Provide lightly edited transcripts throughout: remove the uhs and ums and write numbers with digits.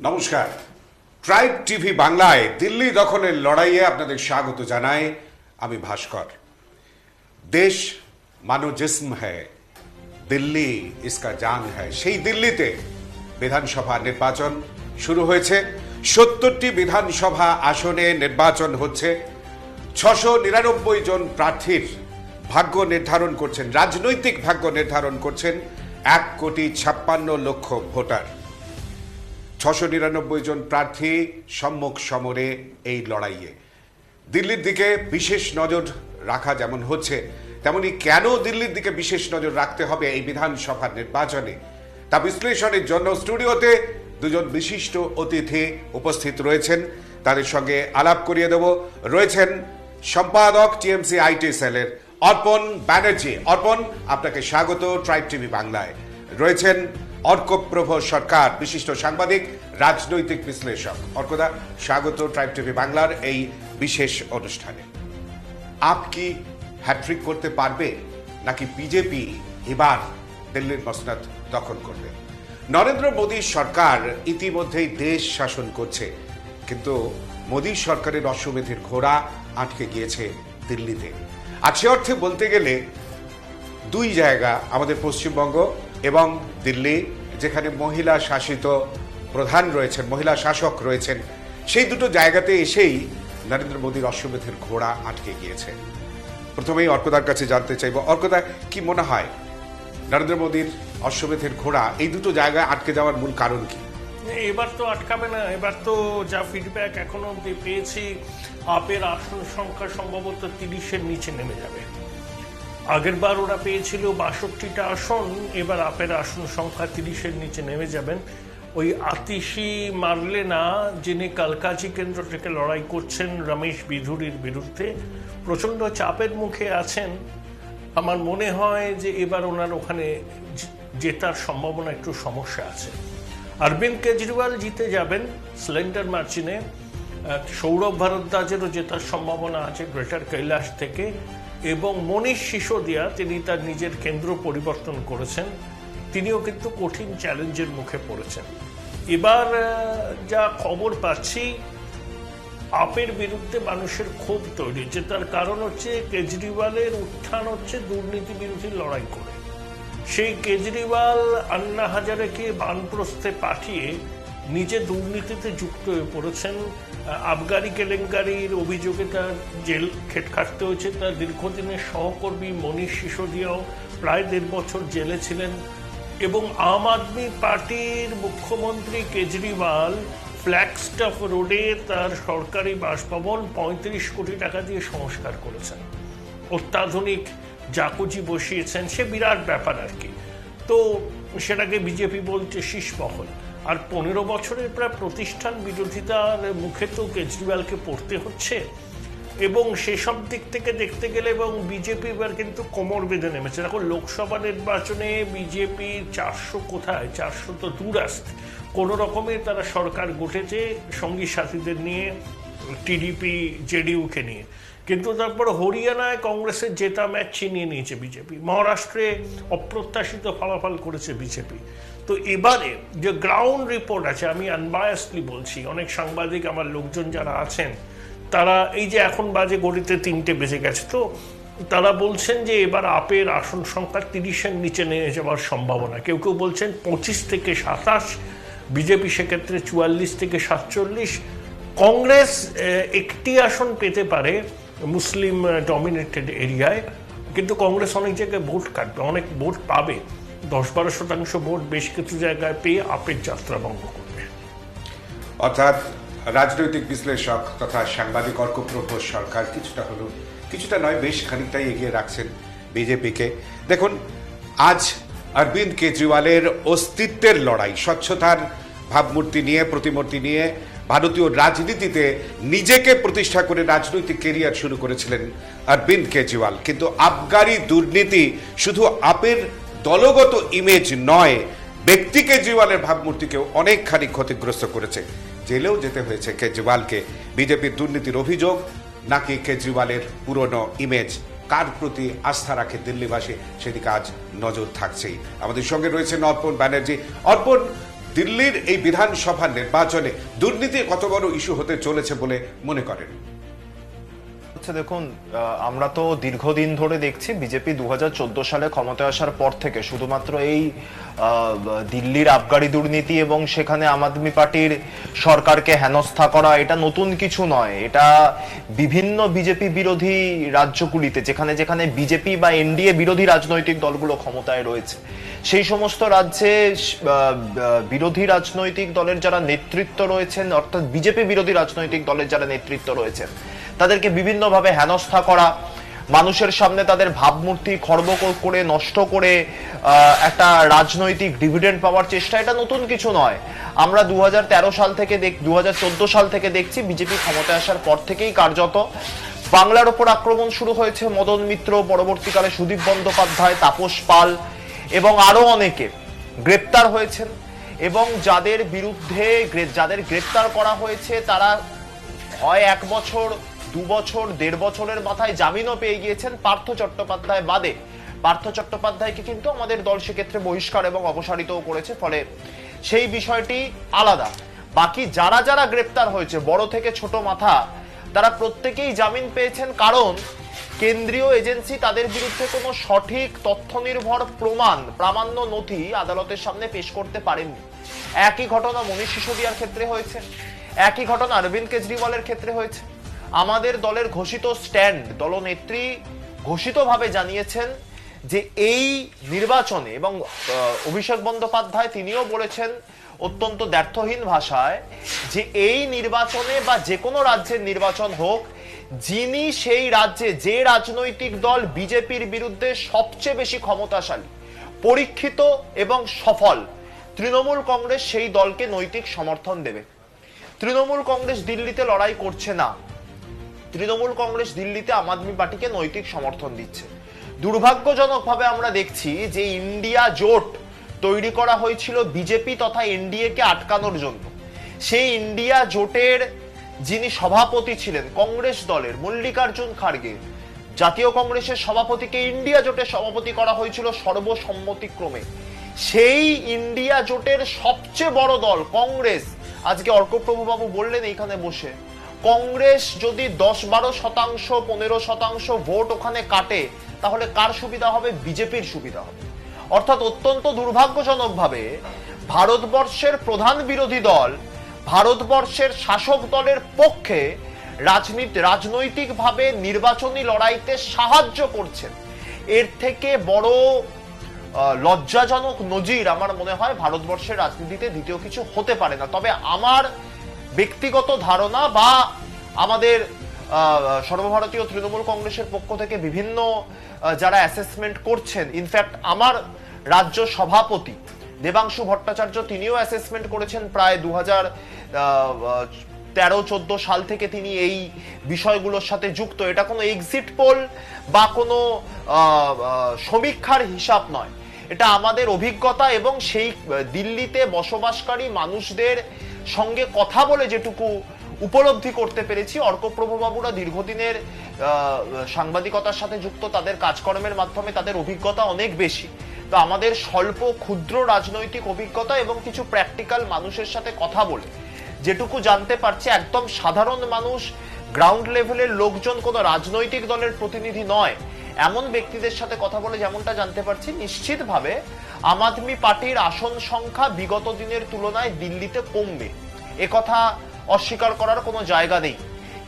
নমস্কার। Tribe TV বাংলায় দিল্লি দখলের লড়াইয়ে আপনাদের স্বাগত জানাই আমি ভাস্কর। দেশ মানো জিস্ম হ্যায়, দিল্লি ইসকা জান হ্যায়। সেই দিল্লিতে বিধানসভা নির্বাচন শুরু হয়েছে। ৭০টি বিধানসভা আসনে নির্বাচন হচ্ছে। ৬৯৯ জন প্রার্থীর ভাগ্য নির্ধারণ করছেন, রাজনৈতিক ভাগ্য নির্ধারণ করছেন ১,৫৬,০০,০০০ ভোটার। ৬৯৯ জন প্রার্থী সম্মুখ সমরে এই লড়াইয়ে। দিল্লির দিকে বিশেষ নজর রাখা যেমন হচ্ছে, তেমনি কেন দিল্লির দিকে বিশেষ নজর রাখতে হবে এই বিধানসভা নির্বাচনে, তা বিশ্লেষণের জন্য স্টুডিওতে দুজন বিশিষ্ট অতিথি উপস্থিত রয়েছেন। তাদের সঙ্গে আলাপ করিয়ে দেব। রয়েছেন সম্পাদক টিএমসি আইটি সেলের অর্পণ ব্যানার্জি। অর্পণ, আপনাকে স্বাগত ট্রাইব টিভি বাংলায়। রয়েছেন অর্কপ্রভ সরকার, বিশিষ্ট সাংবাদিক, রাজনৈতিক বিশ্লেষক। অর্কদা, স্বাগত ট্রাইব টিভি বাংলার এই বিশেষ অনুষ্ঠানে। আপ কি হ্যাট্রিক করতে পারবে, নাকি বিজেপি এবার দিল্লির মসনদ দখল করবে? নরেন্দ্র মোদী সরকার ইতিমধ্যেই দেশ শাসন করছে, কিন্তু মোদী সরকারের অশ্বমেধের ঘোড়া আটকে গিয়েছে দিল্লিতে। আর সে অর্থে বলতে গেলে দুই জায়গা, আমাদের পশ্চিমবঙ্গ এবং দিল্লি, যেখানে মহিলা শাসিত প্রধান রয়েছেন, মহিলা শাসক রয়েছেন, সেই দুটো জায়গাতে এসেই নরেন্দ্র মোদীর অশ্বমেধের ঘোড়া আটকে গিয়েছে। প্রথমেই অর্কদার কাছে জানতে চাইব, অর্কদা, কি মনে হয় নরেন্দ্র মোদীর অশ্বমেধের ঘোড়া এই দুটো জায়গায় আটকে যাওয়ার মূল কারণ কি? এবার তো আটকাবে না। এবার তো যা ফিডব্যাক এখনো অব্দি পেয়েছি, আপের আসন সংখ্যা সম্ভবত ৩০-এর নিচে নেমে যাবে। আগের বার ওরা পেয়েছিল ৬২টা আসন, এবার আপের আসন সংখ্যা ৩০-এর নিচে নেমে যাবেন। ওই আতিশি মারলে না, যিনি কালকাজি কেন্দ্র থেকে লড়াই করছেন রমেশ বিধুরির বিরুদ্ধে, প্রচণ্ড চাপের মুখে আছেন। আমার মনে হয় যে এবার ওনার ওখানে জেতার সম্ভাবনা একটু সমস্যা আছে। অরবিন্দ কেজরিওয়াল জিতে যাবেন সিলিন্ডার মার্চিনে। সৌরভ ভারদ্বাজেরও জেতার সম্ভাবনা আছে গ্রেটার কৈলাস থেকে। এবং মনীষ সিসোদিয়া, তিনি তার নিজের কেন্দ্র পরিবর্তন করেছেন, তিনিও কিন্তু কঠিন চ্যালেঞ্জের মুখে পড়েছেন। এবার যা খবর পাচ্ছি, আপের বিরুদ্ধে মানুষের ক্ষোভ তৈরি হচ্ছে। তার কারণ হচ্ছে কেজরিওয়ালের উত্থান হচ্ছে দুর্নীতি বিরোধী লড়াই করে। সেই কেজরিওয়াল আন্না হাজারেকে বানপ্রস্থে পাঠিয়ে নিজে দুর্নীতিতে যুক্ত হয়ে পড়েছেন। আবগারি কেলেঙ্কারির অভিযোগে তার জেল খাটতে হয়েছে। তার দীর্ঘদিনের সহকর্মী মনীষ সিসোদিয়াও প্রায় ১.৫ বছর জেলে ছিলেন। এবং আম আদমি পার্টির মুখ্যমন্ত্রী কেজরিওয়াল ফ্ল্যাগস্টাফ রোডে তার সরকারি বাসভবন ৩৫ কোটি টাকা দিয়ে সংস্কার করেছেন, অত্যাধুনিক জাকুজি বসিয়েছেন। সে বিরাট ব্যাপার আর কি। তো সেটাকে বিজেপি বলছে শীষমহল। আর ১৫ বছরের প্রায় প্রতিষ্ঠান বিরোধিতার মুখে তো কেজরিওয়ালকে পড়তে হচ্ছে। এবং সেসব দিক থেকে দেখতে গেলে, এবং বিজেপি এবার কিন্তু কোমর বেঁধে নেমেছে। দেখো, লোকসভা নির্বাচনে বিজেপি ৪০০ কোথায়, ৪০০ তো দূর আসতে, কোনো রকমে তারা সরকার গঠেছে সঙ্গী সাথীদের নিয়ে, টিডিপি জেডিইউকে নিয়ে। কিন্তু তারপর হরিয়ানায় কংগ্রেসের জেতা ম্যাচ ছিনিয়ে নিয়েছে বিজেপি। মহারাষ্ট্রে অপ্রত্যাশিত ফলাফল করেছে বিজেপি। তো এবারে যে গ্রাউন্ড রিপোর্ট আছে, আমি আনবায়াসলি বলছি, অনেক সাংবাদিক আমার লোকজন যারা আছেন, তারা এই যে এখন বাজে গড়িতে ৩টে বেজে গেছে, তো তারা বলছেন যে এবার আপের আসন সংখ্যা ৩০-এর নিচে নেমে যাওয়ার সম্ভাবনা। কেউ কেউ বলছেন ২৫ থেকে ২৭, বিজেপি সেক্ষেত্রে ৪৪ থেকে ৪৭। কংগ্রেস একটি আসন পেতে পারে মুসলিম ডমিনেটেড এরিয়ায়, কিন্তু কংগ্রেস অনেক জায়গায় ভোট কাটবে, অনেক ভোট পাবে, ১০-১২% ভোট বেশ কিছু জায়গায় পেয়ে আপের যাত্রা ভঙ্গ করবে। অর্থাৎ রাজনৈতিক বিশ্লেষক তথা সাংবাদিক অর্কপ্রভ সরকার কিছুটা নয়, বেশ খানিকটাই এগিয়ে রাখছেন বিজেপিকে। দেখুন, আজ অরবিন্দ কেজরিওয়ালের অস্তিত্বের লড়াই, স্বচ্ছতার ভাবমূর্তি নিয়ে, প্রতিমূর্তি নিয়ে ভারতীয় রাজনীতিতে নিজেকে প্রতিষ্ঠা করে রাজনৈতিক কেরিয়ার শুরু করেছিলেন অরবিন্দ কেজরিওয়াল। কিন্তু আবগারি দুর্নীতি শুধু আপের দলগত ইমেজ নয়, ব্যক্তি কেজরিওয়ালের ভাবমূর্তিকেও অনেকখানি ক্ষতিগ্রস্ত করেছে। জেলেও যেতে হয়েছে কেজরিওয়ালকে। বিজেপির দুর্নীতির অভিযোগ, নাকি কেজরিওয়ালের পুরনো ইমেজ, কার প্রতি আস্থা রাখে দিল্লিবাসী, সেদিকে আজ নজর থাকছেই। আমাদের সঙ্গে রয়েছেন অর্পণ ব্যানার্জি। অর্পণ, দিল্লির এই বিধানসভা নির্বাচনে দুর্নীতি কত বড় ইস্যু হতে চলেছে বলে মনে করেন? দেখুন, আমরা তো দীর্ঘদিন ধরে দেখছি বিজেপি 2014 সালে ক্ষমতায় আসার পর থেকে শুধুমাত্র এই দিল্লির আবগারি দুর্নীতি এবং সেখানে আম আদমি পার্টির সরকারকে হেনস্থা করা এটা নতুন কিছু নয়। এটা বিভিন্ন বিজেপি বিরোধী রাজ্যগুলিতে যেখানে যেখানে বিজেপি বা এনডিএ বিরোধী রাজনৈতিক দলগুলো ক্ষমতায় রয়েছে সেই সমস্ত রাজ্যে বিরোধী রাজনৈতিক দলের যারা নেতৃত্ব রয়েছেন, অর্থাৎ বিজেপি বিরোধী রাজনৈতিক দলের যারা নেতৃত্ব রয়েছেন, তাদেরকে বিভিন্নভাবে হেনস্থা করা, মানুষের সামনে তাদের ভাবমূর্তি খর্ব করে নষ্ট করে একটা রাজনৈতিক ডিভিডেন্ড পাওয়ার চেষ্টা, এটা নতুন কিছু নয়। আমরা 2013 সাল থেকে 2014 সাল থেকে দেখছি বিজেপি ক্ষমতায় আসার পর থেকেই কার্যত বাংলার ওপর আক্রমণ শুরু হয়েছে। মদন মিত্র, পরবর্তীকালে সুদীপ বন্দ্যোপাধ্যায়, তাপস পাল এবং আরো অনেকে গ্রেপ্তার হয়েছেন এবং যাদের বিরুদ্ধে যাদের গ্রেপ্তার করা হয়েছে তারা হয় 1 বছর, 2 বছর, 1.5 বছরের মাথায় জামিনও পেয়ে গিয়েছেন পার্থ চট্টোপাধ্যায় বাদে। পার্থ চট্টোপাধ্যায়কে কিন্তু আমাদের দল সেক্ষেত্রে বহিষ্কার এবং অপসারিতও করেছে, ফলে সেই বিষয়টি আলাদা। বাকি যারা যারা গ্রেপ্তার হয়েছে, বড় থেকে ছোট মাথা, তারা প্রত্যেকেই জামিন পেয়েছেন, কারণ কেন্দ্রীয় এজেন্সি তাদের বিরুদ্ধে কোনো সঠিক তথ্য নির্ভর প্রামাণ্য নথি আদালতের সামনে পেশ করতে পারেননি। একই ঘটনা মনীষ সিসোদিয়ার ক্ষেত্রে হয়েছে, একই ঘটনা অরবিন্দ কেজরিওয়ালের ক্ষেত্রে হয়েছে। আমাদের দলের ঘোষিত স্ট্যান্ড, দলনেত্রী ঘোষিতভাবে জানিয়েছেন যে এই নির্বাচনে, এবং অভিষেক বন্দ্যোপাধ্যায় তিনিও বলেছেন অত্যন্ত দ্ব্যর্থহীন ভাষায়, যে এই নির্বাচনে বা যে কোনো রাজ্যের নির্বাচন হোক, যিনি সেই রাজ্যে, যে রাজনৈতিক দল বিজেপির বিরুদ্ধে সবচেয়ে বেশি ক্ষমতাশালী, পরীক্ষিত এবং সফল, তৃণমূল কংগ্রেস সেই দলকে নৈতিক সমর্থন দেবে। তৃণমূল কংগ্রেস দিল্লিতে লড়াই করছে না, তৃণমূল কংগ্রেস দিল্লিতে আম আদমি পার্টিকে নৈতিক সমর্থন দিচ্ছে। দুর্ভাগ্যজনকভাবে আমরা দেখছি যে ইন্ডিয়া জোট তৈরি করা হয়েছিল বিজেপি তথা এনডিএ কে আটকানোর জন্য। সেই ইন্ডিয়া জোটের যিনি সভাপতি ছিলেন কংগ্রেস দলের, মল্লিকার্জুন খাড়গে, জাতীয় কংগ্রেসের সভাপতিকে ইন্ডিয়া জোটের সভাপতি করা হয়েছিল সর্বসম্মতিক্রমে। সেই ইন্ডিয়া জোটের সবচেয়ে বড় দল কংগ্রেস, আজকে অর্কপ্রভু বাবু বললেন এইখানে বসে, কংগ্রেস যদি 10-12%, 15% ভোট ওখানে কাটে, তাহলে কার সুবিধা হবে? বিজেপির সুবিধা হবে। অর্থাৎ অত্যন্ত দুর্ভাগ্যজনকভাবে ভারতবর্ষের প্রধান বিরোধী দল, ভারতবর্ষের শাসক দলের পক্ষে রাজনৈতিকভাবে নির্বাচনী লড়াইতে সাহায্য করছেন। এর থেকে বড় লজ্জাজনক নজির আমার মনে হয় ভারতবর্ষের রাজনীতিতে দ্বিতীয় কিছু হতে পারে না। তবে আমার ব্যক্তিগত ধারণা বা আমাদের সর্বভারতীয় তৃণমূল কংগ্রেসের পক্ষ থেকে বিভিন্ন যারা অ্যাসেসমেন্ট করছেন, ইনফ্যাক্ট আমার রাজ্য সভাপতি দেবাংশু ভট্টাচার্য তিনিও অ্যাসেসমেন্ট করেছেন প্রায় 2013-14 সাল থেকে তিনি এই বিষয়গুলোর সাথে যুক্ত। এটা কোনো এক্সিট পোল বা কোনো সমীক্ষার হিসাব নয়, এটা আমাদের অভিজ্ঞতা এবং সেই দিল্লিতে বসবাসকারী মানুষদের সঙ্গে কথা বলে যেটুকু উপলব্ধি করতে পেরেছি। অর্কপ্রভু বাবুরা দীর্ঘদিনের সাংবাদিকতার সাথে যুক্ত, তাদের কাজকর্মের মাধ্যমে তাদের অভিজ্ঞতা অনেক বেশি। তো আমাদের স্বল্প ক্ষুদ্র রাজনৈতিক অভিজ্ঞতা এবং কিছু প্র্যাকটিক্যাল মানুষের সাথে কথা বলে যেটুকু জানতে পারছি, একদম সাধারণ মানুষ, গ্রাউন্ড লেভেলের লোকজন, কোনো রাজনৈতিক দলের প্রতিনিধি নয়, এমন ব্যক্তিদের সাথে কথা বলে যেমনটা জানতে পারছি, নিশ্চিতভাবে আম আদমি পার্টির আসন সংখ্যা বিগত দিনের তুলনায় দিল্লিতে কমবে, একথা অস্বীকার করার কোনো জায়গা নেই।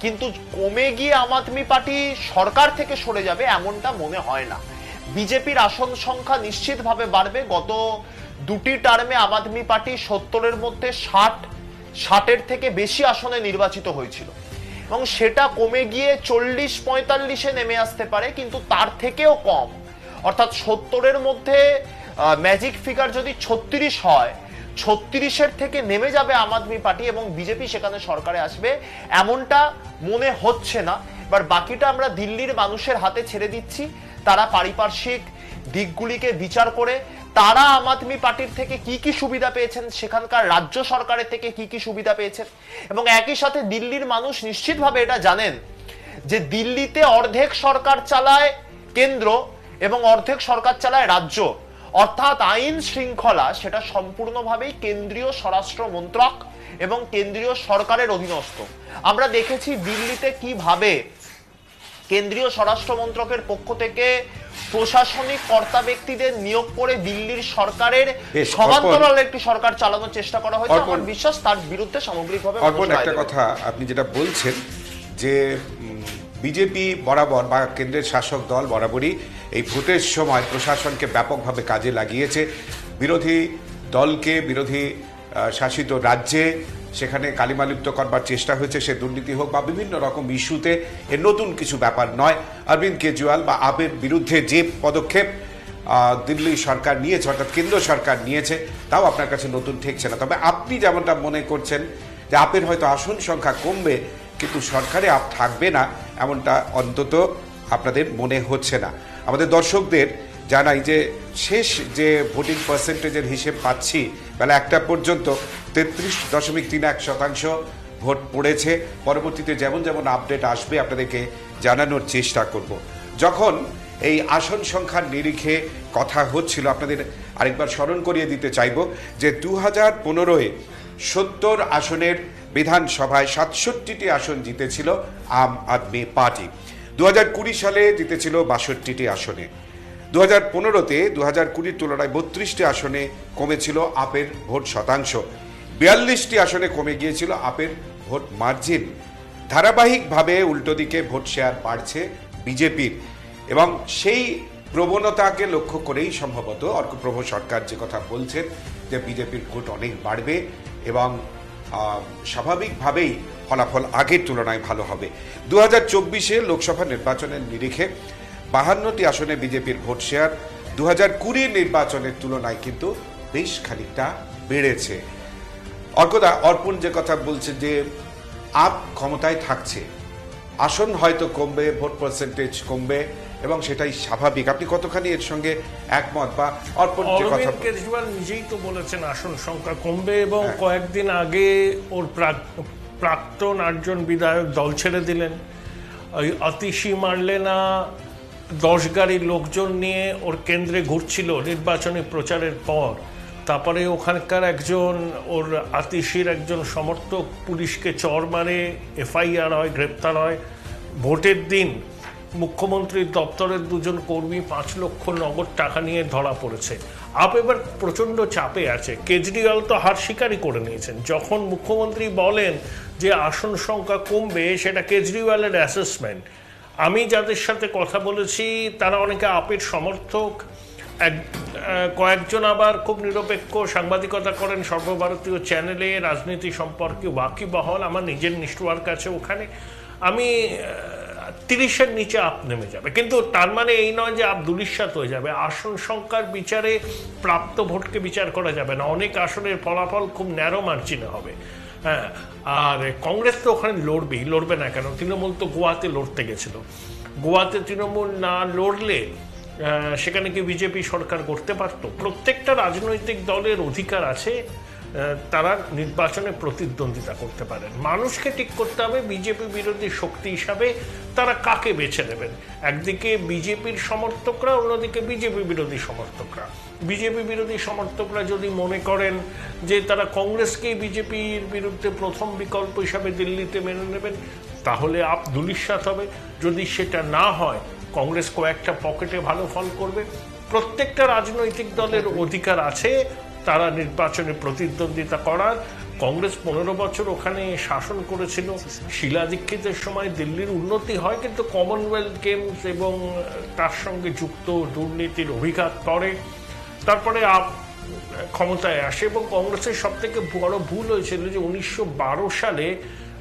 কিন্তু কমে গিয়ে আম আদমি পার্টি সরকার থেকে সরে যাবে এমনটা মনে হয় না। বিজেপির আসন সংখ্যা নিশ্চিতভাবে বাড়বে। গত 2টি টার্মে আম আদমি পার্টি 70-এর মধ্যে 60-এর থেকে বেশি আসনে নির্বাচিত হয়েছিল এবং সেটা কমে গিয়ে 40-45-এ নেমে আসতে পারে, কিন্তু তার থেকেও কম, অর্থাৎ 70-এর মধ্যে ম্যাজিক ফিগার যদি 36 হয়, 36-এর থেকে নেমে যাবে আম আদমি পার্টি এবং বিজেপি সেখানে সরকারে আসবে এমনটা মনে হচ্ছে না। এবার বাকিটা আমরা দিল্লির মানুষের হাতে ছেড়ে দিচ্ছি, তারা পারিপার্শ্বিক দিকগুলিকে বিচার করে তারা আম আদমি পার্টির থেকে কি কি সুবিধা পেয়েছেন, সেখানকার রাজ্য সরকারের থেকে কি কি সুবিধা পেয়েছেন। এবং একই সাথে দিল্লির মানুষ নিশ্চিতভাবে এটা জানেন যে দিল্লিতে অর্ধেক সরকার চালায় কেন্দ্র এবং অর্ধেক সরকার চালায় রাজ্য, অর্থাৎ আইন শৃঙ্খলা সেটা সম্পূর্ণভাবেই কেন্দ্রীয় স্বরাষ্ট্র মন্ত্রক এবং কেন্দ্রীয় সরকারের অধীনস্থ। আমরা দেখেছি দিল্লিতে কিভাবে কেন্দ্রীয় স্বরাষ্ট্র মন্ত্রকের পক্ষ থেকে প্রশাসনিক কর্তা ব্যক্তিদের নিয়োগ করে দিল্লির সরকারের সমান্তরাল একটি সরকার চালানোর চেষ্টা করা হয়েছে। আমার বিশ্বাস তার বিরুদ্ধে সামগ্রিকভাবে একটা কথা আপনি যেটা বলছেন যে বিজেপি বরাবর বা কেন্দ্রের শাসক দল বরাবরই এই ভোটের সময় প্রশাসনকে ব্যাপকভাবে কাজে লাগিয়েছে। বিরোধী দলকে বিরোধী শাসিত রাজ্যে সেখানে কালিমালিপ্ত করবার চেষ্টা হয়েছে, সে দুর্নীতি হোক বা বিভিন্ন রকম ইস্যুতে। এর নতুন কিছু ব্যাপার নয়। অরবিন্দ কেজরিওয়াল বা আপের বিরুদ্ধে যে পদক্ষেপ দিল্লি সরকার নিয়েছে, অর্থাৎ কেন্দ্র সরকার নিয়েছে, তাও আপনার কাছে নতুন ঠেকছে না। তবে আপনি যেমনটা মনে করছেন যে আপের হয়তো আসন সংখ্যা কমবে কিন্তু সরকারে আপ থাকবে না, এমনটা অন্তত আপনাদের মনে হচ্ছে না। আমাদের দর্শকদের জানাই যে শেষ যে ভোটিং পার্সেন্টেজের হিসেব পাচ্ছি বেলা 1টা পর্যন্ত 33.31% ভোট পড়েছে। পরবর্তীতে যেমন যেমন আপডেট আসবে আপনাদেরকে জানানোর চেষ্টা করব। যখন এই আসন সংখ্যার নিরিখে কথা হচ্ছিল আপনাদের আরেকবার স্মরণ করিয়ে দিতে চাইব যে 2015-এ 70 আসনের বিধানসভায় 67টি আসন জিতেছিল আম আদমি পার্টি। 2020 সালে জিতেছিল 62টি আসনে। 2015-তে 2020-র তুলনায় 32টি আসনে কমেছিল আপের ভোট শতাংশ। 42টি আসনে কমে গিয়েছিল আপের ভোট মার্জিন। ধারাবাহিকভাবে উল্টো দিকে ভোট শেয়ার বাড়ছে বিজেপির, এবং সেই প্রবণতাকে লক্ষ্য করেই সম্ভবত অর্কপ্রভ সরকার যে কথা বলছেন যে বিজেপির ভোট অনেক বাড়বে এবং স্বাভাবিকভাবেই ফলাফল আগের তুলনায় ভালো হবে। 2024-এ লোকসভা নির্বাচনের নিরিখে 52টি আসনে বিজেপির ভোট শেয়ার 2020 নির্বাচনের তুলনায় কিন্তু বেশ খানিকটা বেড়েছে। অর্পণ যে কথা বলছে যে আপ ক্ষমতায় থাকছে, আসন হয়তো কমবে, ভোট পার্সেন্টেজ কমবে এবং সেটাই স্বাভাবিক। আপনি কতখানি এর সঙ্গে একমত? বা অর্পণ যে কথা অরবিন্দ কেজরিওয়াল নিজেই তো বলেছেন আসন সংখ্যা কমবে, এবং কয়েকদিন আগে ওর প্রাক্তন 8জন বিধায়ক দল ছেড়ে দিলেন। ওই অতিশী মারলে না 10 গাড়ির লোকজন নিয়ে ওর কেন্দ্রে ঘুরছিল নির্বাচনী প্রচারের পর। তারপরে ওখানকার একজন ওর আতিশীর একজন সমর্থক পুলিশকে চড় মারে, এফআইআর হয়, গ্রেপ্তার হয়। ভোটের দিন মুখ্যমন্ত্রীর দপ্তরের 2জন কর্মী 5 লক্ষ নগদ টাকা নিয়ে ধরা পড়েছে। আপ এবার প্রচণ্ড চাপে আছে। কেজরিওয়াল তো হার স্বীকারই করে নিয়েছেন। যখন মুখ্যমন্ত্রী বলেন যে আসন সংখ্যা কমবে, সেটা কেজরিওয়ালের অ্যাসেসমেন্ট। আমি যাদের সাথে কথা বলেছি তারা অনেকে আপের সমর্থক, কয়েকজন আবার খুব নিরপেক্ষ সাংবাদিকতা করেন সর্বভারতীয় চ্যানেলে, রাজনীতি সম্পর্কে ওয়াকিবহাল। আমার নিজের নিষ্ঠুয়ার কাছে ওখানে আমি 30-এর নিচে আপ নেমে যাবে, কিন্তু তার মানে এই নয় যে আপ দুলিশ্বাত হয়ে যাবে। আসন সংখ্যার বিচারে প্রাপ্ত ভোটকে বিচার করা যাবে না। অনেক আসনের ফলাফল খুব ন্যারো মার্জিনে হবে। হ্যাঁ, আর কংগ্রেস তো ওখানে লড়বে না কেন? তৃণমূল তো গোয়াতে লড়তে গেছিল। গোয়াতে তৃণমূল না লড়লে সেখানে কি বিজেপি সরকার করতে পারত? প্রত্যেকটা রাজনৈতিক দলের অধিকার আছে তারা নির্বাচনে প্রতিদ্বন্দ্বিতা করতে পারেন। মানুষকে ঠিক করতে হবে বিজেপি বিরোধী শক্তি হিসাবে তারা কাকে বেছে নেবেন। একদিকে বিজেপির সমর্থকরা, অন্যদিকে বিজেপি বিরোধী সমর্থকরা। বিজেপি বিরোধী সমর্থকরা যদি মনে করেন যে তারা কংগ্রেসকেই বিজেপির বিরুদ্ধে প্রথম বিকল্প হিসাবে দিল্লিতে মেনে নেবেন, তাহলে আপ দুলিশ্বাত হবে। যদি সেটা না হয়, কংগ্রেস কয়েকটা পকেটে ভালো ফল করবে। প্রত্যেকটা রাজনৈতিক দলের অধিকার আছে তারা নির্বাচনে প্রতিদ্বন্দ্বিতা করার। কংগ্রেস 15 বছর ওখানে শাসন করেছিল। শীলা দীক্ষিতের সময় দিল্লির উন্নতি হয়, কিন্তু কমনওয়েলথ গেমস এবং তার সঙ্গে যুক্ত দুর্নীতির অভিঘাত করে। তারপরে ক্ষমতায় আসে, এবং কংগ্রেসের সবথেকে বড় ভুল হয়েছিল যে 1912 সালে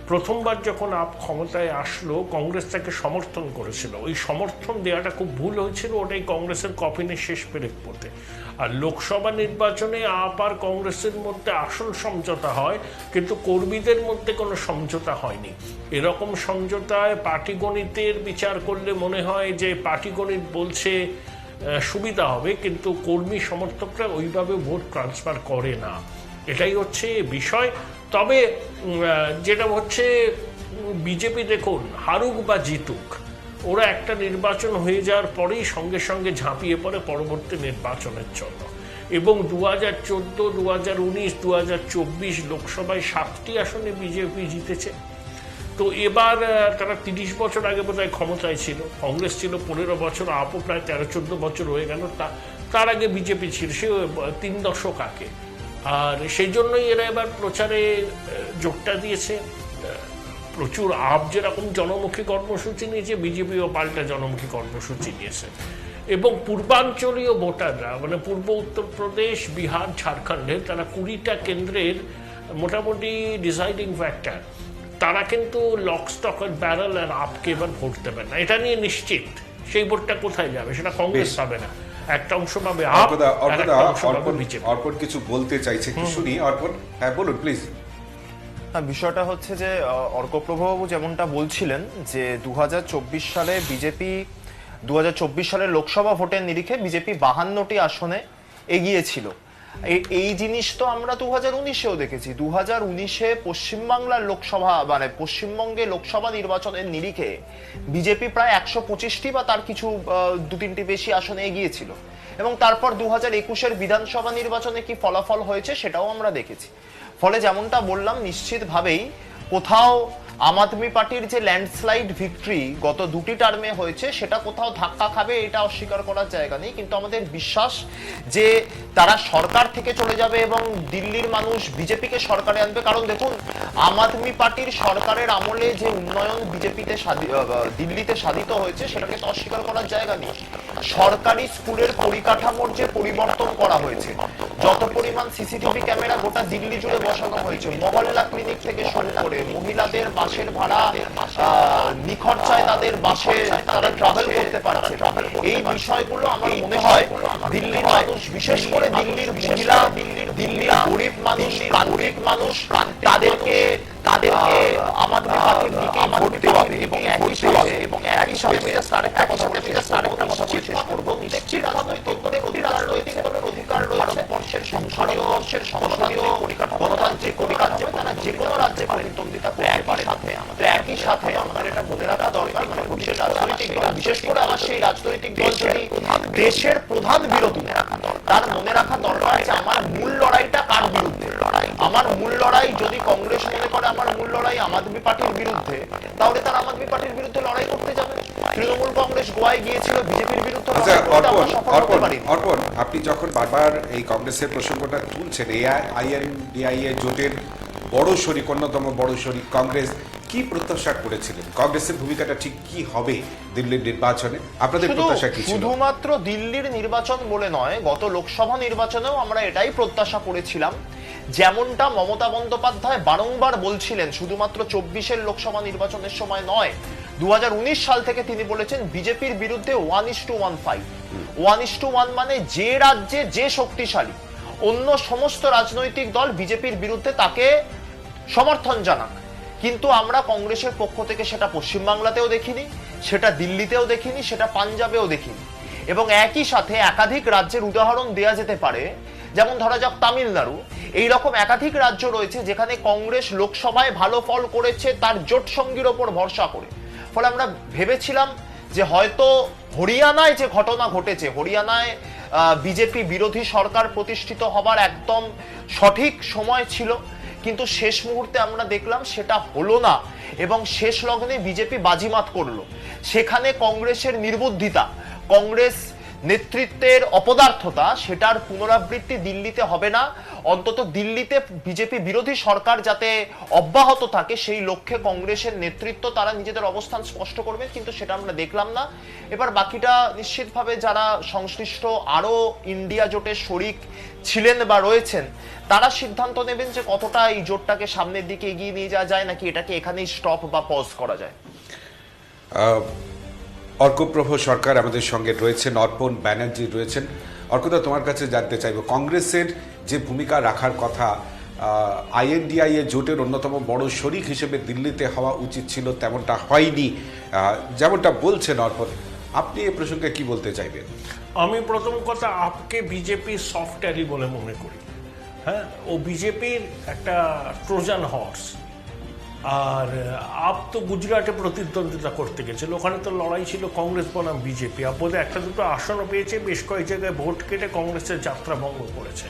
প্রথমবার যখন আপ ক্ষমতায় আসলো, কংগ্রেস তাকে সমর্থন করেছিল। ওই সমর্থন দেওয়াটা খুব ভুল হয়েছিল, ওটাই কংগ্রেসের কফিনের শেষ পেরেক পড়তে। আর লোকসভা নির্বাচনে আপ আর কংগ্রেসের মধ্যে আসল সমঝোতা হয়, কিন্তু কর্মীদের মধ্যে কোনো সমঝোতা হয়নি। এরকম সমঝোতায় পাটিগণিতের বিচার করলে মনে হয় যে পাটিগণিত বলছে সুবিধা হবে, কিন্তু কর্মী সমর্থকরা ওইভাবে ভোট ট্রান্সফার করে না। এটাই হচ্ছে বিষয়। তবে যেটা হচ্ছে বিজেপি দেখুন হারুক বা জিতুক, ওরা একটা নির্বাচন হয়ে যাওয়ার পরেই সঙ্গে সঙ্গে ঝাঁপিয়ে পড়ে পরবর্তী নির্বাচনের জন্য। এবং 2014, 2019, 2024 লোকসভায় 7টি আসনে বিজেপি জিতেছে। তো এবার তারা 30 বছর আগে বোধহয় ক্ষমতায় ছিল, কংগ্রেস ছিল 15 বছর, আপও প্রায় 13-14 বছর হয়ে গেল, তার আগে বিজেপি ছিল, সে 3 দশক আগে। আর সেই জন্যই এরা এবার প্রচারে জোরটা দিয়েছে। প্রচুর আপ যেরকম জনমুখী কর্মসূচি নিয়েছে, বিজেপিও পাল্টা জনমুখী কর্মসূচি নিয়েছে। এবং পূর্বাঞ্চলীয় ভোটাররা, মানে পূর্ব উত্তরপ্রদেশ, বিহার, ঝাড়খণ্ডের তারা 20টা কেন্দ্রের মোটামুটি ডিসাইডিং ফ্যাক্টর, তারা কিন্তু লক স্টক আর ব্যারেল আর আপকে এবার ভোট দেবে না, এটা নিয়ে নিশ্চিত। সেই ভোটটা কোথায় যাবে? সেটা কংগ্রেস পাবে না, একটা অংশ পাবে আপ, আর একটা অংশ পাবে বিজেপি। অর্পণ কিছু বলতে চাইছে, কি শুনি অর্পণ। হ্যাঁ বলুন প্লিজ। হ্যাঁ, বিষয়টা হচ্ছে যে অর্কপ্রভবাবু যেমনটা বলছিলেন যে 2024 সালে বিজেপি 2024 সালের লোকসভা ভোটের নিরিখে বিজেপি 52টি আসনে এগিয়েছিল। এই জিনিস তো আমরা 2019-এও দেখেছি। 2019-এ পশ্চিমবাংলার লোকসভা, মানে পশ্চিমবঙ্গে লোকসভা নির্বাচনের নিরিখে বিজেপি প্রায় 125টি বা তার কিছু 2-3টি বেশি আসনে এগিয়েছিল। এবং তারপর 2021-এর বিধানসভা নির্বাচনে কি ফলাফল হয়েছে সেটাও আমরা দেখেছি। ফলে যেমনটা বললাম, নিশ্চিতভাবেই কোথাও আম আদমি পার্টির যে ল্যান্ডস্লাইড ভিক্টরি গত 2টি টার্মে হয়েছে সেটা কোথাও ধাক্কা খাবে, এটা অস্বীকার করার জায়গা নেই। কিন্তু আমাদের বিশ্বাস যে তারা সরকার থেকে চলে যাবে এবং দিল্লির মানুষ বিজেপিকে সরকারে আনবে। কারণ দেখুন, আম আদমি পার্টির সরকারের আমলে যে উন্নয়ন বিজেপিতে দিল্লিতে সাধিত হয়েছে সেটাকে তো অস্বীকার করার জায়গা নেই। সরকারি স্কুলের পরিকাঠামোর যে পরিবর্তন করা হয়েছে, যত পরিমাণ সিসিটিভি ক্যামেরা গোটা দিল্লি জুড়ে বসানো হয়েছে, মহল্লা ক্লিনিক থেকে শুরু করে মহিলাদের বাসের ভাড়া নিখরচায় তাদের বাসে তারা ট্রাভেল করতে পারছে, এই বিষয়গুলো আমার মনে হয় দিল্লির মানুষ, বিশেষ করে দিল্লির মহিলা, দিল্লির গরিব মানুষ, প্রান্তিক মানুষ, তাদেরকে আম আদমি পার্টির দিকে ভোট দেওয়া হবে। এবং একই সাথে আরেকটা কথা বলছি, নিশ্চিত রাজনৈতিক দলের অধিকার রয়েছে ভারতবর্ষের সংসদীয় গণতান্ত্রিক অধিকার, তারা যে কোনো রাজ্যে প্রতিদ্বন্দ্বিতা করতে পারে। একই সাথে আমাদের এটা মনে রাখা দরকার, রাজনৈতিক দল, বিশেষ করে আমার সেই রাজনৈতিক দল যদি দেশের প্রধান বিরোধী, তার মনে রাখা দরকার যে আমার মূল লড়াইটা কার বিরুদ্ধে। আমার মূল লড়াই যদি কংগ্রেস মনে করে আমার মূল লড়াই আম আদমি পার্টির বিরুদ্ধে, তাহলে তারা আম আদমি পার্টির বিরুদ্ধে লড়াই করতে যাবে। তৃণমূল কংগ্রেস গোয়ায় গিয়েছিল বিজেপির বিরুদ্ধে। অর্পণ, আপনি যখন বারবার এই কংগ্রেসের প্রসঙ্গটা তুলছেন, AIADIA জোটের বড় শরিক, অন্যতম বড় শরিক কংগ্রেস, কি প্রত্যাশা করেছিলেন? কংগ্রেসের ভূমিকাটা ঠিক কি হবে দিল্লির নির্বাচনে? আপনাদের প্রত্যাশা কি ছিল? শুধুমাত্র দিল্লির নির্বাচন বলে নয়, গত লোকসভা নির্বাচনেও আমরা এটাই প্রত্যাশা করেছিলাম, যেমনটা মমতা বন্দ্যোপাধ্যায় বারংবার বলছিলেন, শুধুমাত্র 24-এর লোকসভা নির্বাচনের সময় নয়, 2019 সাল থেকে তিনি বলেছেন বিজেপির বিরুদ্ধে 1:1 ফাইট। 1:1 মানে যে রাজ্যে যে শক্তিশালী, অন্য সমস্ত রাজনৈতিক দল বিজেপির বিরুদ্ধে তাকে সমর্থন জানাক। কিন্তু আমরা কংগ্রেসের পক্ষ থেকে সেটা পশ্চিমবাংলাতেও দেখিনি, সেটা দিল্লিতেও দেখিনি, সেটা পাঞ্জাবেও দেখিনি। এবং একই সাথে একাধিক রাজ্যের উদাহরণ দেয়া যেতে পারে, যেমন ধরা যাক তামিলনাড়ু। এইরকম একাধিক রাজ্য রয়েছে যেখানে কংগ্রেস লোকসভায় ভালো ফল করেছে তার জোট সঙ্গীর ওপর ভরসা করে। ফলে আমরা ভেবেছিলাম যে হয়তো হরিয়ানায় যে ঘটনা ঘটেছে, হরিয়ানায় বিজেপি বিরোধী সরকার প্রতিষ্ঠিত হবার একদম সঠিক সময় ছিল, কিন্তু শেষ মুহূর্তে আমরা দেখলাম সেটা হলো না এবং শেষ লগ্নে বিজেপি বাজিমাত করলো। সেখানে কংগ্রেসের নির্বুদ্ধিতা, কংগ্রেস নেতৃত্বের অপদার্থতা, সেটার পুনরাবৃত্তি দিল্লিতে হবে না। অন্তত দিল্লিতে বিজেপি বিরোধী সরকার যাতে অব্যাহত থাকে সেই লক্ষ্যে কংগ্রেসের নেতৃত্ব তারা নিজেদের অবস্থান স্পষ্ট করবে, কিন্তু সেটা আমরা দেখলাম না। এবার বাকিটা নিশ্চিতভাবে যারা সংশ্লিষ্ট আরো ইন্ডিয়া জোটের শরিক ছিলেন বা রয়েছেন তারা সিদ্ধান্ত নেবেন যে কতটা এই জোটটাকে সামনের দিকে এগিয়ে নিয়ে যাওয়া যায়, নাকি এটাকে এখানেই স্টপ বা পজ করা যায়। অর্কপ্রভ সরকার আমাদের সঙ্গে রয়েছেন, অর্পণ ব্যানার্জি রয়েছেন। অর্কদা, তোমার কাছে জানতে চাইব, কংগ্রেসের যে ভূমিকা রাখার কথা, AIADIA জোটের অন্যতম বড় শরিক হিসেবে দিল্লিতে হওয়া উচিত ছিল, তেমনটা হয়নি যেমনটা বলছেন অর্পণ, আপনি এ প্রসঙ্গে কি বলতে চাইবেন? আমি প্রথম কথা আপকে বিজেপির সফট অ্যালি বলে মনে করি। হ্যাঁ, ও বিজেপির একটা ট্রোজান হর্স। আর আপ তো গুজরাটে প্রতিদ্বন্দ্বিতা করতে গেছিল, ওখানে তো লড়াই ছিল কংগ্রেস বনাম বিজেপি। আপ বোধহয় একটা দুটো আসনও পেয়েছে, বেশ কয়েক জায়গায় ভোট কেটে কংগ্রেসের যাত্রা ভঙ্গ করেছে।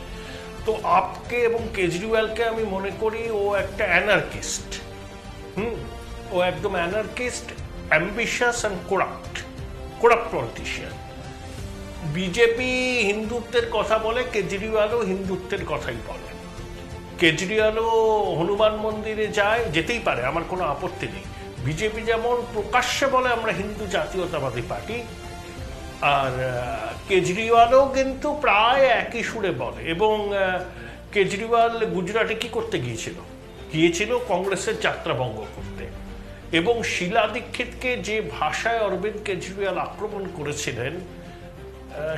তো আপকে এবং কেজরিওয়ালকে আমি মনে করি ও একটা অ্যানার্কিস্ট। ও একদম anarchist, ambitious and corrupt politician. BJP হিন্দুত্বের কথা বলে, কেজরিওয়ালও হিন্দুত্বের কথাই বলে। কেজরিওয়ালও হনুমান মন্দিরে যায়, যেতেই পারে, আমার কোনো আপত্তি নেই। বিজেপি যেমন প্রকাশ্যে বলে আমরা হিন্দু জাতীয়তাবাদী পার্টি, আর কেজরিওয়ালও কিন্তু প্রায় একই সুরে বলে। এবং কেজরিওয়াল গুজরাটে কি করতে গিয়েছিল কংগ্রেসের যাত্রা ভঙ্গ করতে। এবং শীলা দীক্ষিতকে যে ভাষায় অরবিন্দ কেজরিওয়াল আক্রমণ করেছিলেন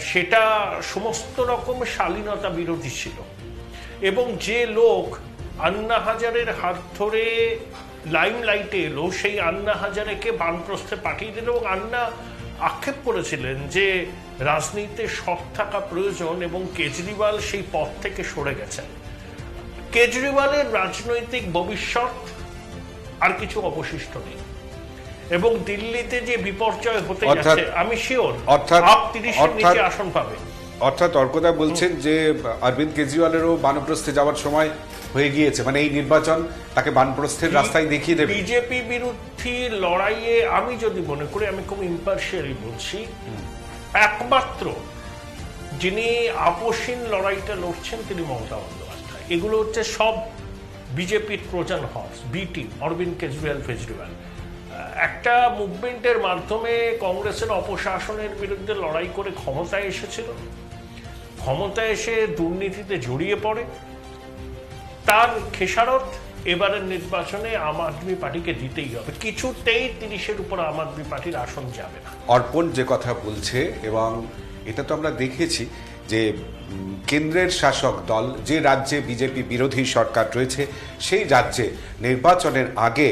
সেটা সমস্ত রকম শালীনতা বিরোধী ছিল। এবং যে লোক আন্না হাজারের হাত ধরে লাইমলাইটে এলো, সেই আন্না হাজারেকে বানপ্রস্থে পাঠিয়ে দিল। এবং আন্না আক্ষেপ করেছিলেন যে রাজনীতিতে সৎ থাকা প্রয়োজন, এবং কেজরিওয়াল সেই পথ থেকে সরে গেছেন। কেজরিওয়ালের রাজনৈতিক ভবিষ্যৎ আর কিছু অবশিষ্ট নেই। এবং দিল্লিতে যে বিপর্যয় হতে যাচ্ছে আমি শিওর আপ 30-এর নিচে আসন পাবে। অর্থাৎ অর্কদা বলছেন যে অরবিন্দ কেজরিওয়ালেরও বানপ্রস্থে যাওয়ার সময় হয়ে গিয়েছে, মানে এই নির্বাচন তাকে বানপ্রস্থের রাস্তায় দেখিয়ে দেবে। বিজেপি বিরোধী লড়াইয়ে আমি যদি মনে করি, আমি খুব ইম্পার্শিয়ালি বলছি, একমাত্র যিনি আপোষহীন লড়াইটা লড়ছেন তিনি মমতা বন্দ্যোপাধ্যায়। এগুলো হচ্ছে সব বিজেপির Trojan horse, B team, Arvind Kejriwal. একটা মুভমেন্টের মাধ্যমে কংগ্রেসের অপশাসনের বিরুদ্ধে লড়াই করে ক্ষমতায় এসেছিল, ক্ষমতায় এসে দুর্নীতিতে জড়িয়ে পড়ে। তার খেসারত এবারের নির্বাচনে আম আদমি পার্টিকে দিতেই হবে। কিছুতেই 30-এর উপর আম আদমি পার্টির আসন যাবে না। অর্পণ যে কথা বলছে, এবং এটা তো আমরা দেখেছি যে কেন্দ্রের শাসক দল যে রাজ্যে বিজেপি বিরোধী সরকার রয়েছে, সেই রাজ্যে নির্বাচনের আগে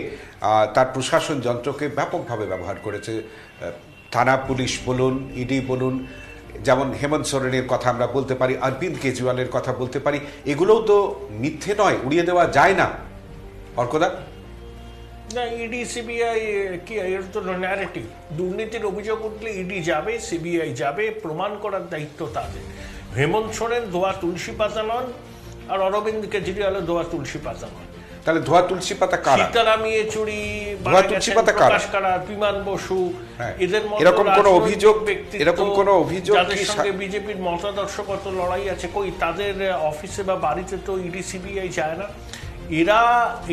তার প্রশাসন যন্ত্রকে ব্যাপকভাবে ব্যবহার করেছে। থানা পুলিশ বলুন, ইডি বলুন, যেমন হেমন্ত সোরেনের কথা আমরা বলতে পারি, অরবিন্দ কেজরিওয়ালের কথা বলতে পারি। এগুলোও তো মিথ্যে নয়, উড়িয়ে দেওয়া যায় না। অর্কদা, না, ইডি সিবিআই কি এর তো ন্যারেটিভ। দুর্নীতির অভিযোগ উঠলে ইডি যাবে, সিবিআই যাবে, প্রমাণ করার দায়িত্ব তাদের। হেমন্ত সোরেন ধোয়া তুলসী পাতা নন, আর অরবিন্দ কেজরিওয়ালের ধোয়া তুলসী পাতা নন। তাহলে ধোয়া তুলসী পাতা কারা? সীতারাম ইয়েচুরি, ধোয়া তুলসী পাতা কারা? প্রকাশ কারাট, বিমান বসু, এদের মতো এরকম কোনো অভিযোগ যাদের সঙ্গে বিজেপির মতাদর্শগত লড়াই আছে, কই তাদের অফিসে বা বাড়িতে তো ইডি সিবিআই যায় না। এরা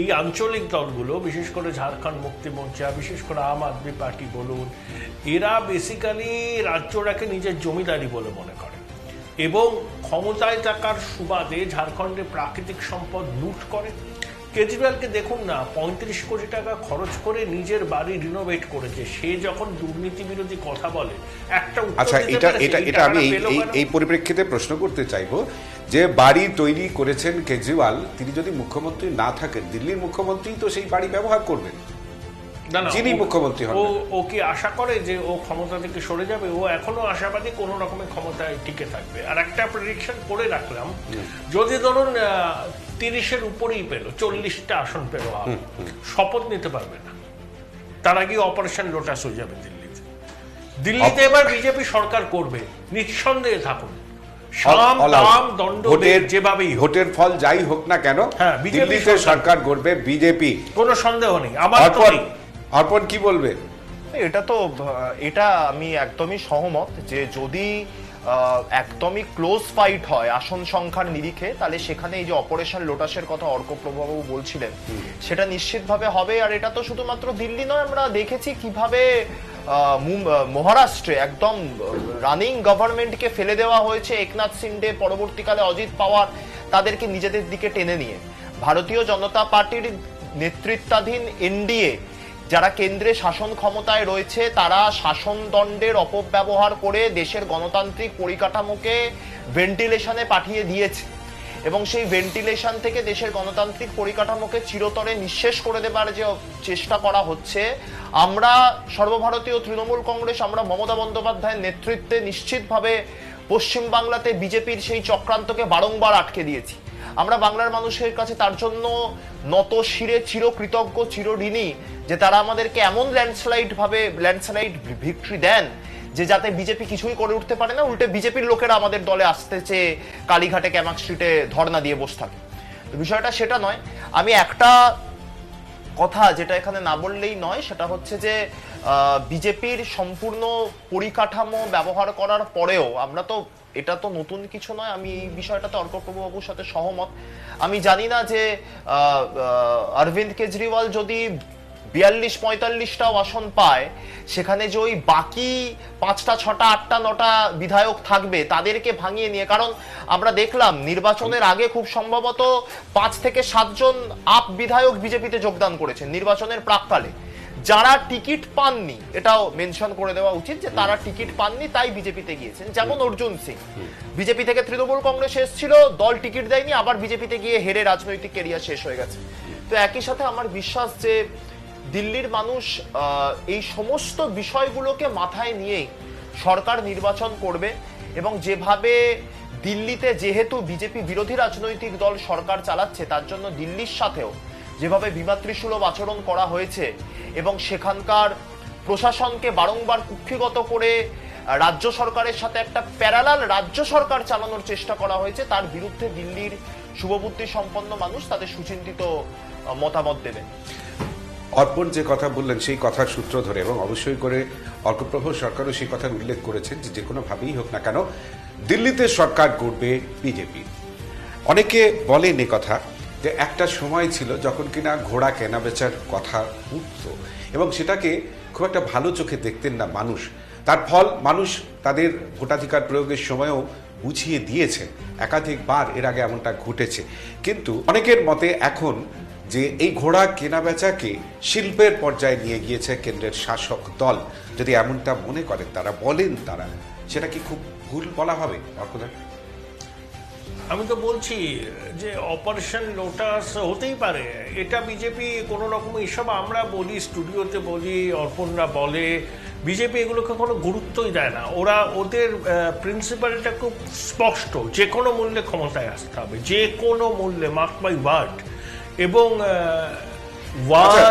এই আঞ্চলিক দলগুলো, বিশেষ করে ঝাড়খণ্ড মুক্তি মোর্চা, বিশেষ করে আম আদমি পার্টি বলুন, এরা বেসিক্যালি রাজ্যটাকে নিজের জমিদারি বলে মনে করে, এবং ক্ষমতায় থাকার সুবাদে ঝাড়খণ্ডে প্রাকৃতিক সম্পদ লুট করে। কেজরিওয়ালকে দেখুন না, 35 কোটি টাকা খরচ করে নিজের বাড়ি রিনোভেট করেছে। সে যখন দুর্নীতি বিরোধী কথা বলে, একটা আচ্ছা, এটা আমি এই পরিপ্রেক্ষিতে প্রশ্ন করতে চাইবো যে বাড়ি তৈরি করেছেন কেজরিওয়াল, তিনি যদি মুখ্যমন্ত্রী না থাকেন, দিল্লির মুখ্যমন্ত্রী তো সেই বাড়ি ব্যবহার করবেন, যিনি মুখ্যমন্ত্রী হন। ও কি আশা করে যে ও ক্ষমতা থেকে সরে যাবে? ও এখনো আশাবাদী কোন রকমের ক্ষমতায় টিকে থাকবে। আর একটা প্রেডিকশন করে রাখলাম, যদি ধরুন 30-এর উপরেই পেল, 40টা আসন পেল, শপথ নিতে পারবে না, তার আগে অপারেশন লোটাস হয়ে যাবে দিল্লিতে। এবার বিজেপি সরকার করবে, নিঃসন্দেহে থাকুন। ভোটের ফল যাই হোক না কেন, দিল্লিতে সরকার গড়বে বিজেপি, কোনো সন্দেহ নেই। আমার অর্পণ কি বলবে? এটা আমি একদমই সহমত যে যদি একদমই ক্লোজ ফাইট হয় আসন সংখ্যার নিরিখে, তাহলে সেখানে এই যে অপারেশন লোটাসের কথা অর্ক প্রভাবও বলছিলেন, সেটা নিশ্চিতভাবে হবে। আর এটা তো শুধুমাত্র দিল্লি নয়, আমরা দেখেছি কিভাবে মহারাষ্ট্রে একদম রানিং গভর্নমেন্টকে ফেলে দেওয়া হয়েছে একনাথ শিন্ডে, পরবর্তীকালে অজিত পাওয়ার, তাদেরকে নিজেদের দিকে টেনে নিয়ে। ভারতীয় জনতা পার্টির নেতৃত্বাধীন এনডিএ যারা কেন্দ্রে শাসন ক্ষমতায় রয়েছে, তারা শাসনদণ্ডের অপব্যবহার করে দেশের গণতান্ত্রিক পরিকাঠামোকে ভেন্টিলেশনে পাঠিয়ে দিয়েছে, এবং সেই ভেন্টিলেশন থেকে দেশের গণতান্ত্রিক পরিকাঠামোকে চিরতরে নিঃশেষ করে দেবার যে চেষ্টা করা হচ্ছে, আমরা সর্বভারতীয় তৃণমূল কংগ্রেস, আমরা মমতা বন্দ্যোপাধ্যায়ের নেতৃত্বে নিশ্চিতভাবে পশ্চিমবাংলাতে বিজেপির সেই চক্রান্তকে বারংবার আটকে দিয়েছি। আমরা বাংলার মানুষের কাছে তার জন্য নত শিরে চিরকৃতজ্ঞ, চিরঋণী যে তারা আমাদেরকে এমন ল্যান্ডস্লাইড ভিক্টরি দেন যে যাতে বিজেপি কিছুই করে উঠতে পারে না, উল্টে বিজেপির লোকেরা আমাদের দলে আসতে চেয়ে কালীঘাটে ক্যামাক স্ট্রিটে ধর্ণা দিয়ে বসে থাকে। তো বিষয়টা সেটা নয়। আমি একটা কথা যেটা এখানে না বললেই নয়, সেটা হচ্ছে যে বিজেপির সম্পূর্ণ পরিকাঠামো ব্যবহার করার পরেও আমরা তো, এটা তো নতুন কিছু নয়, আমি এই বিষয়টাতে অর্কপ্রভু বাবুর সাথে সহমত। আমি জানি না যে অরবিন্দ কেজরিওয়াল যদি 42-45টাও আসন পায়, সেখানে যে ওই বাকি 5টা 6টা 8টা 9টা বিধায়ক থাকবে তাদেরকে ভাঙিয়ে নিয়ে, কারণ আমরা দেখলাম নির্বাচনের আগে খুব সম্ভবত 5 থেকে 7 জন আপ বিধায়ক বিজেপিতে যোগদান করেছেন নির্বাচনের প্রাক্কালে। যারা টিকিট পাননি, এটাও মেনশন করে দেওয়া উচিত যে তারা টিকিট পাননি তাই বিজেপিতে গিয়েছেন, যেমন অর্জুন সিং বিজেপি থেকে তৃণমূল কংগ্রেসে এসেছিল, দল টিকিট দেয়নি, আবার বিজেপিতে গিয়ে হেরে রাজনৈতিক ক্যারিয়ার শেষ হয়ে গেছে। তো একই সাথে আমার বিশ্বাস যে দিল্লির মানুষ এই সমস্ত বিষয়গুলোকে মাথায় নিয়েই সরকার নির্বাচন করবে, এবং যেভাবে দিল্লিতে যেহেতু বিজেপি বিরোধী রাজনৈতিক দল সরকার চালাচ্ছে, তার জন্য দিল্লির সাথেও যেভাবে বিমাতৃসুলভ আচরণ করা হয়েছে এবং সেখানকার প্রশাসনকে বারংবার কুক্ষিগত করে রাজ্য সরকারের সাথে একটা প্যারালাল রাজ্য সরকার চালানোর চেষ্টা করা হয়েছে, তার বিরুদ্ধে দিল্লির শুভবুদ্ধি সম্পন্ন মানুষ তাদের সুচিন্তিত মতামত দেবেন। অর্পণ যে কথা বললেন সেই কথার সূত্র ধরে, এবং অবশ্যই করে অর্কপ্রভু সরকারও সেই কথার উল্লেখ করেছেন যে কোনোভাবেই হোক না কেন দিল্লিতে সরকার করবে বিজেপি। অনেকে বলেন এ কথা যে একটা সময় ছিল যখন কিনা ঘোড়া কেনা বেচার কথা উঠত এবং সেটাকে খুব একটা ভালো চোখে দেখতেন না মানুষ। তার ফল মানুষ তাদের ভোটাধিকার প্রয়োগের সময়ও বুঝিয়ে দিয়েছে, একাধিকবার এর আগে এমনটা ঘটেছে। কিন্তু অনেকের মতে এখন যে এই ঘোড়া কেনা বেচাকে শিল্পের পর্যায়ে নিয়ে গিয়েছে কেন্দ্রের শাসক দল, যদি এমনটা মনে করেন তারা, বলেন তারা, সেটা কি খুব ভুল বলা হবে? অর্কদা, আমি তো বলছি যে অপারেশন লোটাস হতেই পারে, এটা বিজেপি কোনো রকম, এসব আমরা বলি স্টুডিওতে বলি, অর্পণরা বলে, বিজেপি এগুলোকে কোনো গুরুত্বই দেয় না। ওরা ওদের প্রিন্সিপালটা খুব স্পষ্ট, যে কোনো মূল্যে ক্ষমতায় আসতে হবে, যে কোনো মূল্যে, মার্ক বাই ওয়ার্ড। এবং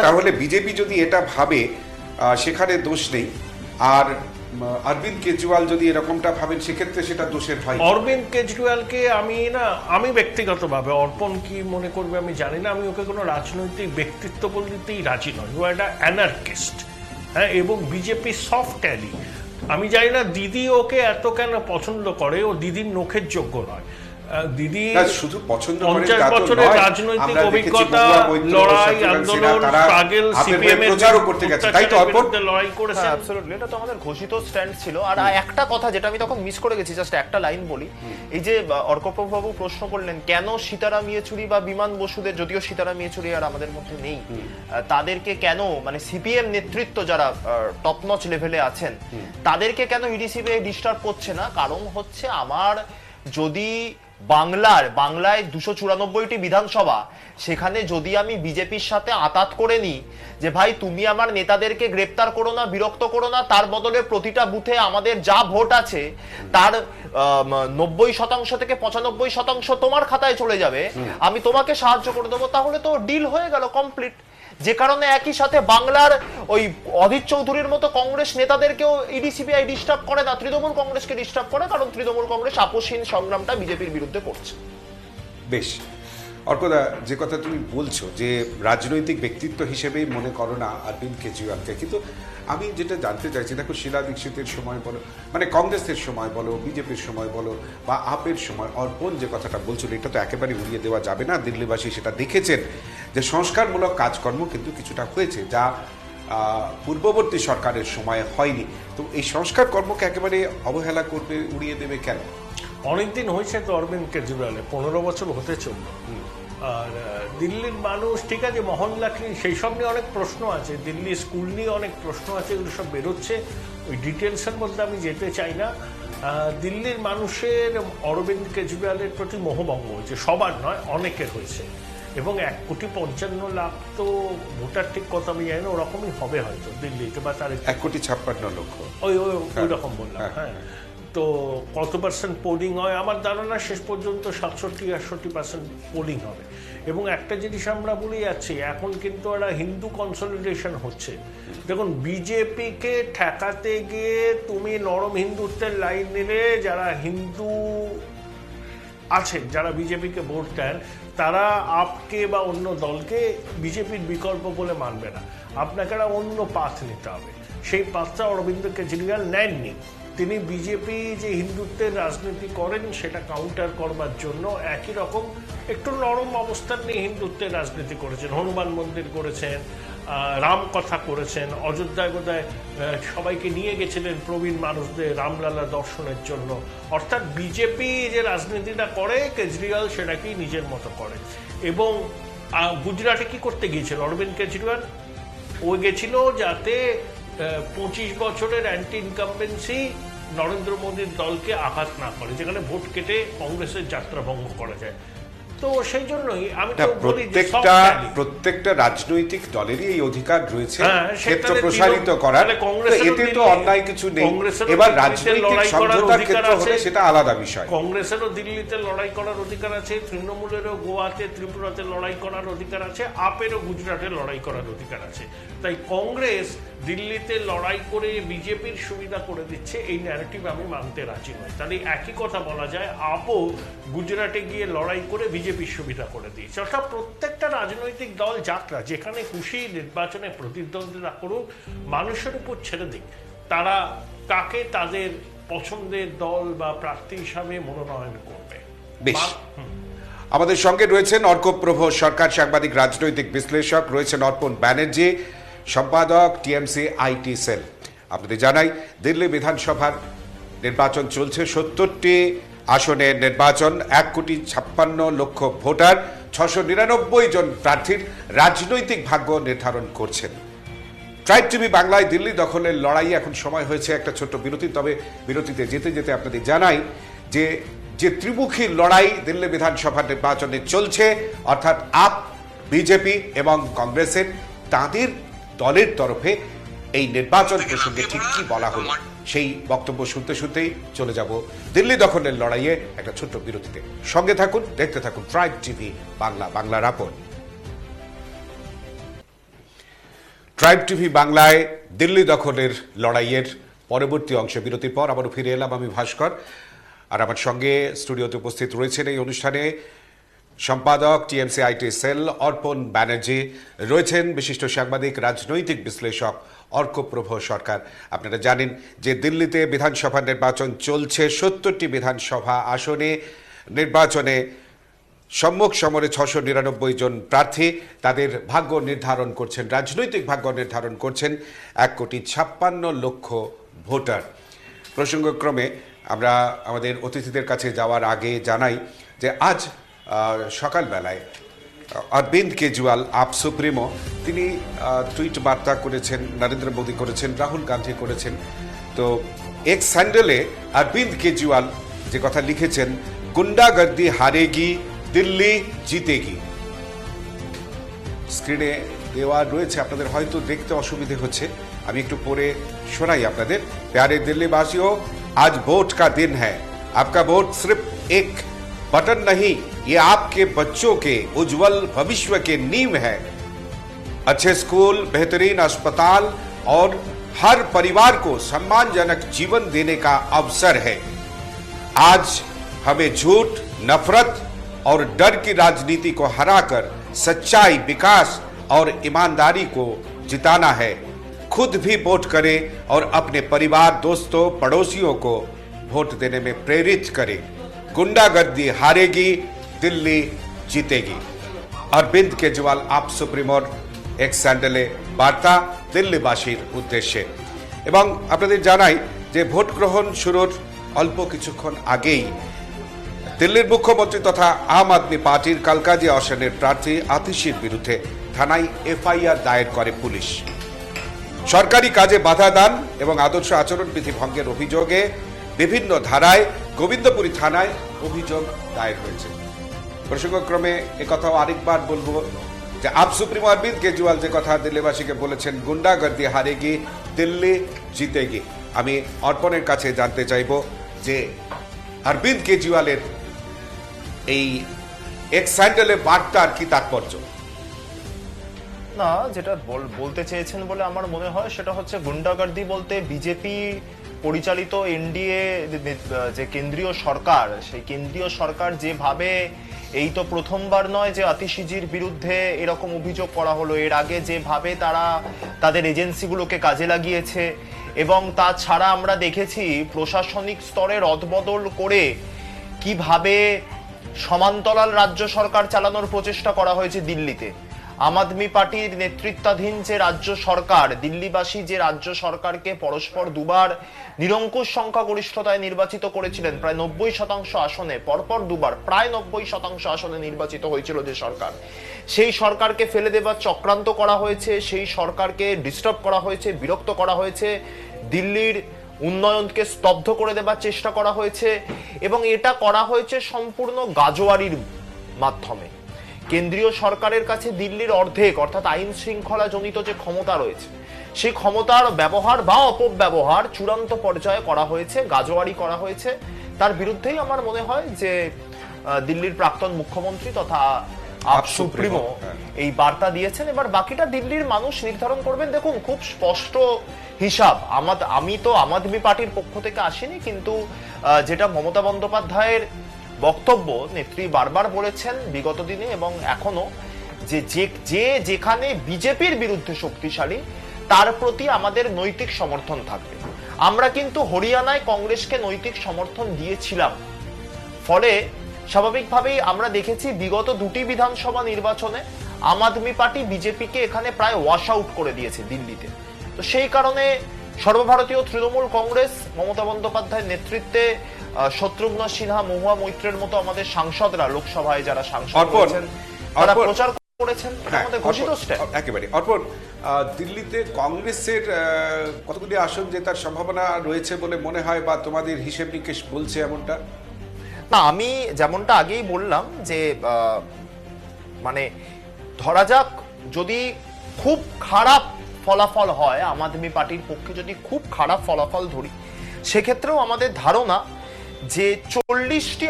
তাহলে বিজেপি যদি এটা ভাবে সেখানে দোষ নেই, আর অরবিন্দ কেজরিওয়াল যদি এরকমটা ভাবেন সেক্ষেত্রে সেটা দোষের হয়। অরবিন্দ কেজরিওয়ালকে আমি ব্যক্তিগতভাবে, অর্পণ কি মনে করবে আমি জানি না, আমি ওকে কোনো রাজনৈতিক ব্যক্তিত্ব বলতেই রাজি নয়। ও একটা অ্যানার্কিস্ট, হ্যাঁ, এবং বিজেপি সফট অ্যালি। আমি জানি না দিদি ওকে এত কেন পছন্দ করে, ও দিদির নখের যোগ্য নয়। দিদি শুধু পছন্দ 50 বছরের রাজনৈতিক অভিজ্ঞতা, লড়াই, আন্দোলন, স্ট্রাগল, সিপিএম এর বিরুদ্ধে লড়াই করেছে। অ্যাবসলিউটলি, এটা তো আমাদের ঘোষিত স্ট্যান্ড ছিল। আর একটা কথা যেটা আমি তখন মিস করে গেছি, জাস্ট একটা লাইন বলি। এই যে অর্কপ্রভু বাবু প্রশ্ন করলেন কেন সীতারাম ইয়েচুরি বা বিমান বসুদের, যদিও সীতারাম ইয়েচুরি আর আমাদের মধ্যে নেই, তাদেরকে কেন, মানে সিপিএম নেতৃত্ব যারা টপ নচ লেভেলে আছেন তাদেরকে কেন ইডিসিবিআই ডিস্টার্ব করছে না? কারণ হচ্ছে, আমার যদি বাংলায় 294টি বিধানসভা, সেখানে যদি আমি বিজেপির সাথে আতাত করে নিই যে ভাই তুমি আমার নেতাদেরকে গ্রেপ্তার করো না, বিরক্ত করো না, তার বদলে প্রতিটা বুথে আমাদের যা ভোট আছে তার 90% থেকে 95% তোমার খাতায় চলে যাবে, আমি তোমাকে সাহায্য করে দেবো, তাহলে তো ডিল হয়ে গেল, কমপ্লিট। যে কারণে একই সাথে বাংলার ওই অধীর চৌধুরীর মতো কংগ্রেস নেতাদেরকেও ইডিসিবিআই ডিস্টার্ব করে না, তৃণমূল কংগ্রেসকে ডিস্টার্ব করে, কারণ তৃণমূল কংগ্রেস আপোষহীন সংগ্রামটা বিজেপির বিরুদ্ধে করছে। বেশ, অর্কদা, যে কথা তুমি বলছো যে রাজনৈতিক ব্যক্তিত্ব হিসেবেই মনে করো না অরবিন্দ কেজরিওয়ালকে, কিন্তু আমি যেটা জানতে চাইছি, দেখো শীলা দীক্ষিতের সময় বলো, মানে কংগ্রেসের সময় বলো, বিজেপির সময় বলো বা আপের সময়, অর্পণ যে কথাটা বলছিল এটা তো একেবারে উড়িয়ে দেওয়া যাবে না। দিল্লিবাসী সেটা দেখেছেন যে সংস্কারমূলক কাজকর্ম কিন্তু কিছুটা হয়েছে, যা পূর্ববর্তী সরকারের সময় হয়নি। তো এই সংস্কার কর্মকে একেবারে অবহেলা করবে, উড়িয়ে দেবে কেন? অনেকদিন হয়েছে তো অরবিন্দ কেজরিওয়ালে, 15 বছর হতে চলল। আর দিল্লির মানুষ, ঠিক আছে, মহল্লাকে সেই সব নিয়ে অনেক প্রশ্ন আছে, দিল্লি স্কুল নিয়ে অনেক প্রশ্ন আছে, এগুলো সব বেরোচ্ছে, ওই ডিটেলসের মধ্যে আমি যেতে চাই না। দিল্লির মানুষের অরবিন্দ কেজরিওয়ালের প্রতি মোহভঙ্গ হয়েছে, সবার নয়, অনেকের হয়েছে। এবং 1,55,00,000 তো ভোটার, ঠিক কথা আমি জানি না, ওরকমই হবে হয়তো দিল্লিতে, বা তার 1,56,00,000 ওই রকম বললাম। হ্যাঁ, তো কত পার্সেন্ট পোলিং হয় আমার ধারণা শেষ পর্যন্ত 67-68% পোলিং হবে। এবং একটা জিনিস আমরা বলে যাচ্ছি, এখন কিন্তু একটা হিন্দু কনসলিডেশন হচ্ছে। দেখুন, বিজেপিকে ঠেকাতে গিয়ে তুমি নরম হিন্দুত্বের লাইন নিলে যারা হিন্দু আছেন, যারা বিজেপিকে ভোট দেন, তারা আপকে বা অন্য দলকে বিজেপির বিকল্প বলে মানবে না। আপনাকে একটা অন্য পাথ নিতে হবে। সেই পাথটা অরবিন্দ কেজরিওয়াল নেননি। তিনি বিজেপি যে হিন্দুত্বের রাজনীতি করেন সেটা কাউন্টার করবার জন্য একই রকম একটু নরম অবস্থান নিয়ে হিন্দুত্বের রাজনীতি করেছেন। হনুমান মন্দির করেছেন, রাম কথা করেছেন, অযোধ্যায় বোধহয় সবাইকে নিয়ে গেছিলেন প্রবীণ মানুষদের রামলালা দর্শনের জন্য। অর্থাৎ বিজেপি যে রাজনীতিটা করে, কেজরিওয়াল সেটাকেই নিজের মতো করে। এবং গুজরাটে কি করতে গিয়েছিল অরবিন্দ কেজরিওয়াল? ও গেছিল যাতে 25 বছরের অ্যান্টি ইনকামবেন্সি নরেন্দ্র মোদীর দলকে আঘাত না করে, যেখানে ভোট কেটে কংগ্রেসের যাত্রা ভঙ্গ করা যায়। তো সেই জন্যই আমি তো বলি যে প্রত্যেকটা রাজনৈতিক দলেরই এই অধিকার রয়েছে ক্ষেত্র সেখানে প্রসারিত করার। এতে তো অন্যায় কিছু নেই। এবার রাজনৈতিক সমঝোতার ক্ষেত্র হলে সেটা আলাদা বিষয়। কংগ্রেসেরও দিল্লিতে লড়াই করার অধিকার আছে, তৃণমূলেরও গোয়াতে ত্রিপুরাতে লড়াই করার অধিকার আছে, আপেরও গুজরাটে লড়াই করার অধিকার আছে। তাই কংগ্রেস দিল্লিতে লড়াই করে বিজেপির সুবিধা করে দিচ্ছে, এই ন্যারেটিভ আমি মানতে রাজি নই। তাহলে একই কথা বলা যায়, আপও গুজরাটে গিয়ে লড়াই করে বিজেপির সুবিধা করে দিয়েছে। অর্থাৎ প্রত্যেকটা রাজনৈতিক দল যাত্রা যেখানে খুশি নির্বাচনে প্রতিদ্বন্দ্বিতা করুক, মানুষের উপর ছেড়ে দিক তারা কাকে তাদের পছন্দের দল বা প্রার্থী হিসাবে মনোনয়ন করবে। বেশ, আমাদের সঙ্গে রয়েছেন অর্কপ্রভ সরকার, সাংবাদিক, রাজনৈতিক বিশ্লেষক, রয়েছেন অর্পণ ব্যানার্জি, সম্পাদক, টিএমসি আইটি সেল। আপনাদের জানাই, দিল্লি বিধানসভার নির্বাচন চলছে। 70টি আসনের নির্বাচন, 1,56,00,000 ভোটার, 699 জন প্রার্থীর রাজনৈতিক ভাগ্য নির্ধারণ করছেন। ট্রাইব টিভি বাংলায় দিল্লি দখলের লড়াই এখন সময় হয়েছে একটা ছোট্ট বিরতি। তবে বিরতিতে যেতে যেতে আপনাদের জানাই যে ত্রিমুখী লড়াই দিল্লি বিধানসভার নির্বাচনে চলছে, অর্থাৎ আপ, বিজেপি এবং কংগ্রেসের, তাদের দলের তরফে এই নির্বাচন প্রসঙ্গে ঠিক কি বলা হলো সেই বক্তব্য শুনতে শুনতেই চলে যাব দিল্লি দখলের লড়াইয়ে একটা ছোট্ট বিরতিতে। সঙ্গে থাকুন, দেখতে থাকুন ট্রাইব টিভি বাংলা, বাংলার আপন। ট্রাইব টিভি বাংলায় দিল্লি দখলের লড়াইয়ের পরবর্তী অংশে বিরতির পর আবারও ফিরে এলাম আমি, ভাস্কর। আর আমার সঙ্গে স্টুডিওতে উপস্থিত রয়েছেন এই অনুষ্ঠানে সম্পাদক, টিএমসি আইটি সেল অর্পণ ব্যানার্জি, রয়েছেন বিশিষ্ট সাংবাদিক, রাজনৈতিক বিশ্লেষক অর্কপ্রভ সরকার। আপনারা জানেন যে দিল্লিতে বিধানসভা নির্বাচন চলছে। 70টি বিধানসভা আসনে নির্বাচনে সম্মুখ সমরে 699 জন প্রার্থী তাদের ভাগ্য নির্ধারণ করছেন, রাজনৈতিক ভাগ্য নির্ধারণ করছেন 1,56,00,000 ভোটার। প্রসঙ্গক্রমে আমরা আমাদের অতিথিদের কাছে যাওয়ার আগে জানাই যে আজ সকালবেলায় অরবিন্দ কেজরিওয়াল, আপ সুপ্রিমো, তিনি টুইট বার্তা করেছেন, নরেন্দ্র মোদী করেছেন, রাহুল গান্ধী করেছেন। তো এক্স হ্যান্ডেলে অরবিন্দ কেজরিওয়াল যে কথা লিখেছেন, গুন্ডাগর্দি হারেগি, দিল্লি জিতেগি। স্ক্রিনে দেওয়া রয়েছে, আপনাদের হয়তো দেখতে অসুবিধে হচ্ছে, আমি একটু পরে শোনাই আপনাদের। प्यारे दिल्लीवासियों, आज वोट का दिन है। आपका वोट सिर्फ एक बटन नहीं, ये आपके बच्चों के उज्जवल भविष्य के नींव है। अच्छे स्कूल, बेहतरीन अस्पताल और हर परिवार को सम्मानजनक जीवन देने का अवसर है। आज हमें झूठ, नफरत और डर की राजनीति को हराकर सच्चाई, विकास और ईमानदारी को जिताना है। खुद भी वोट करें और अपने परिवार, दोस्तों, पड़ोसियों को वोट देने में प्रेरित करें। गुंडागर्दी हारेगी, दिल्ली जीतेगी। অরবিন্দ কেজরিওয়াল, আপ সুপ্রিমোর এক্স স্যান্ডেলে বার্তা দিল্লিবাসীর উদ্দেশ্যে। এবং আপনাদের জানাই যে ভোট গ্রহণ শুরুর অল্প কিছুক্ষণ আগেই দিল্লির মুখ্যমন্ত্রী তথা আম আদমি পার্টির কালকাজি আসনের প্রার্থী আতিশির বিরুদ্ধে থানায় এফআইআর দায়ের করে পুলিশ। সরকারি কাজে বাধা দান এবং আদর্শ আচরণবিধি ভঙ্গের অভিযোগে বিভিন্ন ধারায় গোবিন্দপুরী থানায় অভিযোগ দায়ের হয়েছে। প্রসঙ্গক্রমে একথাও আরেকবার বলবো যে আপ সুপ্রিমো অরবিন্দ কেজরিওয়াল যে কথা দিল্লিবাসীকে বলেছেন, গুন্ডাগর্দি হারেগি, দিল্লি জিতেগি। আমি অর্পণের কাছে জানতে চাইব যে অরবিন্দ কেজরিওয়ালের এই এক্স স্যান্ডেলে বার্তার কি তাৎপর্য? না, যেটা বলতে চেয়েছেন বলে আমার মনে হয় সেটা হচ্ছে গুন্ডাগার্দি বলতে বিজেপি পরিচালিত এনডিএ যে কেন্দ্রীয় সরকার, সেই কেন্দ্রীয় সরকার যেভাবে, এই তো প্রথমবার নয় যে আতিশিজির বিরুদ্ধে এরকম অভিযোগ করা হলো, এর আগে যেভাবে তারা তাদের এজেন্সিগুলোকে কাজে লাগিয়েছে, এবং তাছাড়া আমরা দেখেছি প্রশাসনিক স্তরে রদবদল করে কিভাবে সমান্তরাল রাজ্য সরকার চালানোর প্রচেষ্টা করা হয়েছে দিল্লিতে। আম আদমি পার্টির নেতৃত্বাধীন যে রাজ্য সরকার, দিল্লিবাসী যে রাজ্য সরকারকে পরস্পর দুবার নিরঙ্কুশ সংখ্যাগরিষ্ঠতায় নির্বাচিত করেছিলেন, প্রায় 90% আসনে, পরপর দুবার প্রায় 90% আসনে নির্বাচিত হয়েছিল যে সরকার, সেই সরকারকে ফেলে দেবার চক্রান্ত করা হয়েছে, সেই সরকারকে ডিস্টার্ব করা হয়েছে, বিরক্ত করা হয়েছে, দিল্লির উন্নয়নকে স্তব্ধ করে দেবার চেষ্টা করা হয়েছে, এবং এটা করা হয়েছে সম্পূর্ণ গাজোয়ারির মাধ্যমে। কেন্দ্রীয় সরকারের কাছে দিল্লির অর্ধেক, অর্থাৎ আইন শৃঙ্খলা জনিত যে ক্ষমতা রয়েছে, সেই ক্ষমতার ব্যবহার বা অপব্যবহার চূড়ান্ত পর্যায়ে করা হয়েছে, গাজোয়ারি করা হয়েছে। তার বিরুদ্ধেই আমার মনে হয় যে দিল্লির প্রাক্তন মুখ্যমন্ত্রী তথা আপ সুপ্রিমো এই বার্তা দিয়েছেন। এবার বাকিটা দিল্লির মানুষ নির্ধারণ করবেন। দেখুন, খুব স্পষ্ট হিসাব, আমি তো আম আদমি পার্টির পক্ষ থেকে আসিনি, কিন্তু যেটা মমতা বন্দ্যোপাধ্যায়ের বক্তব্য, নেত্রী বারবার বলেছেন বিগত দিনে এবং এখনো, যে যেখানে বিজেপির বিরুদ্ধে শক্তিশালী তার প্রতি আমাদের নৈতিক সমর্থন থাকবে। আমরা কিন্তু হরিয়ানায় কংগ্রেসকে নৈতিক সমর্থন দিয়েছিলাম, ফলে স্বাভাবিকভাবেই আমরা দেখেছি বিগত দুটি বিধানসভা নির্বাচনে আম আদমি পার্টি বিজেপিকে এখানে প্রায় ওয়াশ আউট করে দিয়েছে দিল্লিতে। তো সেই কারণে সর্বভারতীয় তৃণমূল কংগ্রেস মমতা বন্দ্যোপাধ্যায়ের নেতৃত্বে শত্রুঘ্ন সিনহা, মহুয়া মৈত্রের মতো আমাদের সাংসদরা, লোকসভায় যারা সাংসদ রয়েছেন, তারা প্রচার করেছেন আমাদের ঘোষিত স্টেপ। একেবারে অর্পণ, দিল্লিতে কংগ্রেসের কতগুলি আসন জেতার সম্ভাবনা রয়েছে বলে মনে হয়, বা তোমাদের হিসেব নিকেশ বলছে এমনটা? না, আমি যেমনটা আগেই বললাম যে মানে ধরা যাক যদি খুব খারাপ ফলাফল হয়, আম আদমি পার্টির পক্ষে যদি খুব খারাপ ফলাফল ধরি, সেক্ষেত্রেও আমাদের ধারণা যে 40টি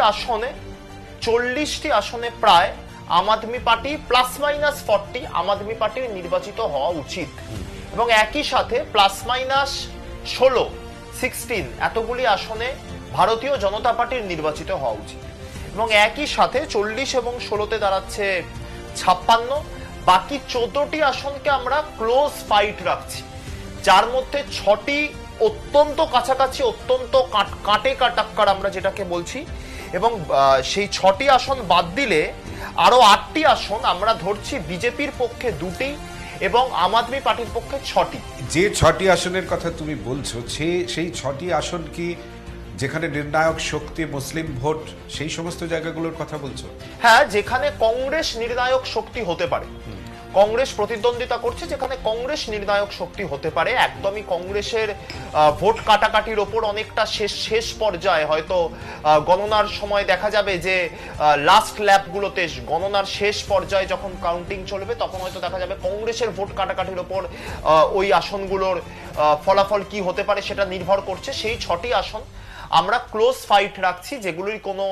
আসনে প্রায় আম আদমি পার্টি +- 40 আম আদমি পার্টির নির্বাচিত হওয়া উচিত, এবং একই সাথে +-16 এতগুলি আসনে ভারতীয় জনতা পার্টির নির্বাচিত হওয়া উচিত, এবং একই সাথে 40 এবং 16তে দাঁড়াচ্ছে 56। বাকি 14টি আসনকে আমরা ক্লোজ ফাইট রাখছি, যার মধ্যে 6টি অত্যন্ত কাছাকাছি, অত্যন্ত কাটে কাটাক্কার আমরা যেটাকে বলছি, এবং সেই 6টি আসন বাদ দিলে আরো 8টি আসন আমরা ধরছি বিজেপির পক্ষে 2টি এবং আম আদমি পার্টির পক্ষে 6টি। যে 6টি আসনের কথা তুমি বলছো, সেই 6টি আসন কি যেখানে নির্ণায়ক শক্তি মুসলিম ভোট, সেই সমস্ত জায়গাগুলোর কথা বলছো? হ্যাঁ, যেখানে কংগ্রেস নির্ণায়ক শক্তি হতে পারে, কংগ্রেস প্রতিদ্বন্দ্বিতা করছে, যেখানে কংগ্রেস নির্ণায়ক শক্তি হতে পারে, একদমই কংগ্রেসের ভোট কাটাকাটির ওপর অনেকটা শেষ পর্যায়ে, হয়তো গণনার সময় দেখা যাবে যে লাস্ট ল্যাপগুলোতে, গণনার শেষ পর্যায়ে যখন কাউন্টিং চলবে, তখন হয়তো দেখা যাবে কংগ্রেসের ভোট কাটাকাটির ওপর ওই আসনগুলোর ফলাফল কি হতে পারে সেটা নির্ভর করছে। সেই 6টি আসন আমরা ক্লোজ ফাইট রাখছি, যেগুলোর কোনো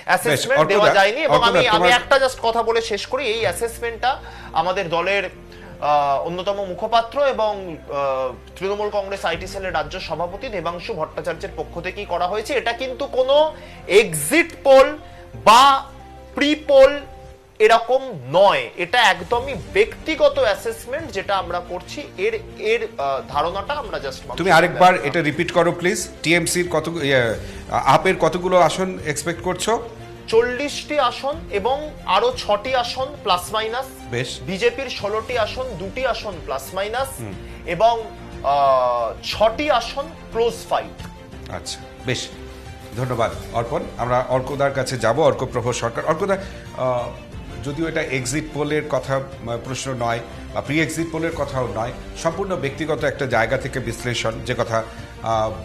অ্যাসেসমেন্ট দেওয়া যায়নি। এবং আমি একটা জাস্ট কথা বলে শেষ করি, এই অ্যাসেসমেন্টটা আমাদের দলের অন্যতম মুখপাত্র এবং তৃণমূল কংগ্রেস আইটি সেলের রাজ্য সভাপতি দেবাংশু ভট্টাচার্যের পক্ষ থেকেই করা হয়েছে। এটা কিন্তু কোনো এক্সিট পোল বা প্রি পোল এরকম নয়, এটা একদমই ব্যক্তিগত অ্যাসেসমেন্ট যেটা আমরা করছি। এর ধারণাটা আমরা জাস্ট, তুমি আরেকবার এটা রিপিট করো প্লিজ। টিএমসির আপের কতগুলো আসন এক্সপেক্ট করছো? 40টি আসন এবং আরো 6টি আসন +- বেশ। বিজেপির 16টি আসন, 2টি আসন +- এবং 6টি আসন ক্লোজ ফাইট। আচ্ছা, বেশ, ধন্যবাদ অর্পণ। আমরা অর্কদার কাছে যাব, অর্কপ্রভ সরকার। অর্কদা, যদিও এটা এক্সিট পোলের কথা প্রশ্ন নয় বা প্রি এক্সিট পোলের কথাও নয়, সম্পূর্ণ ব্যক্তিগত একটা জায়গা থেকে বিশ্লেষণ, যে কথা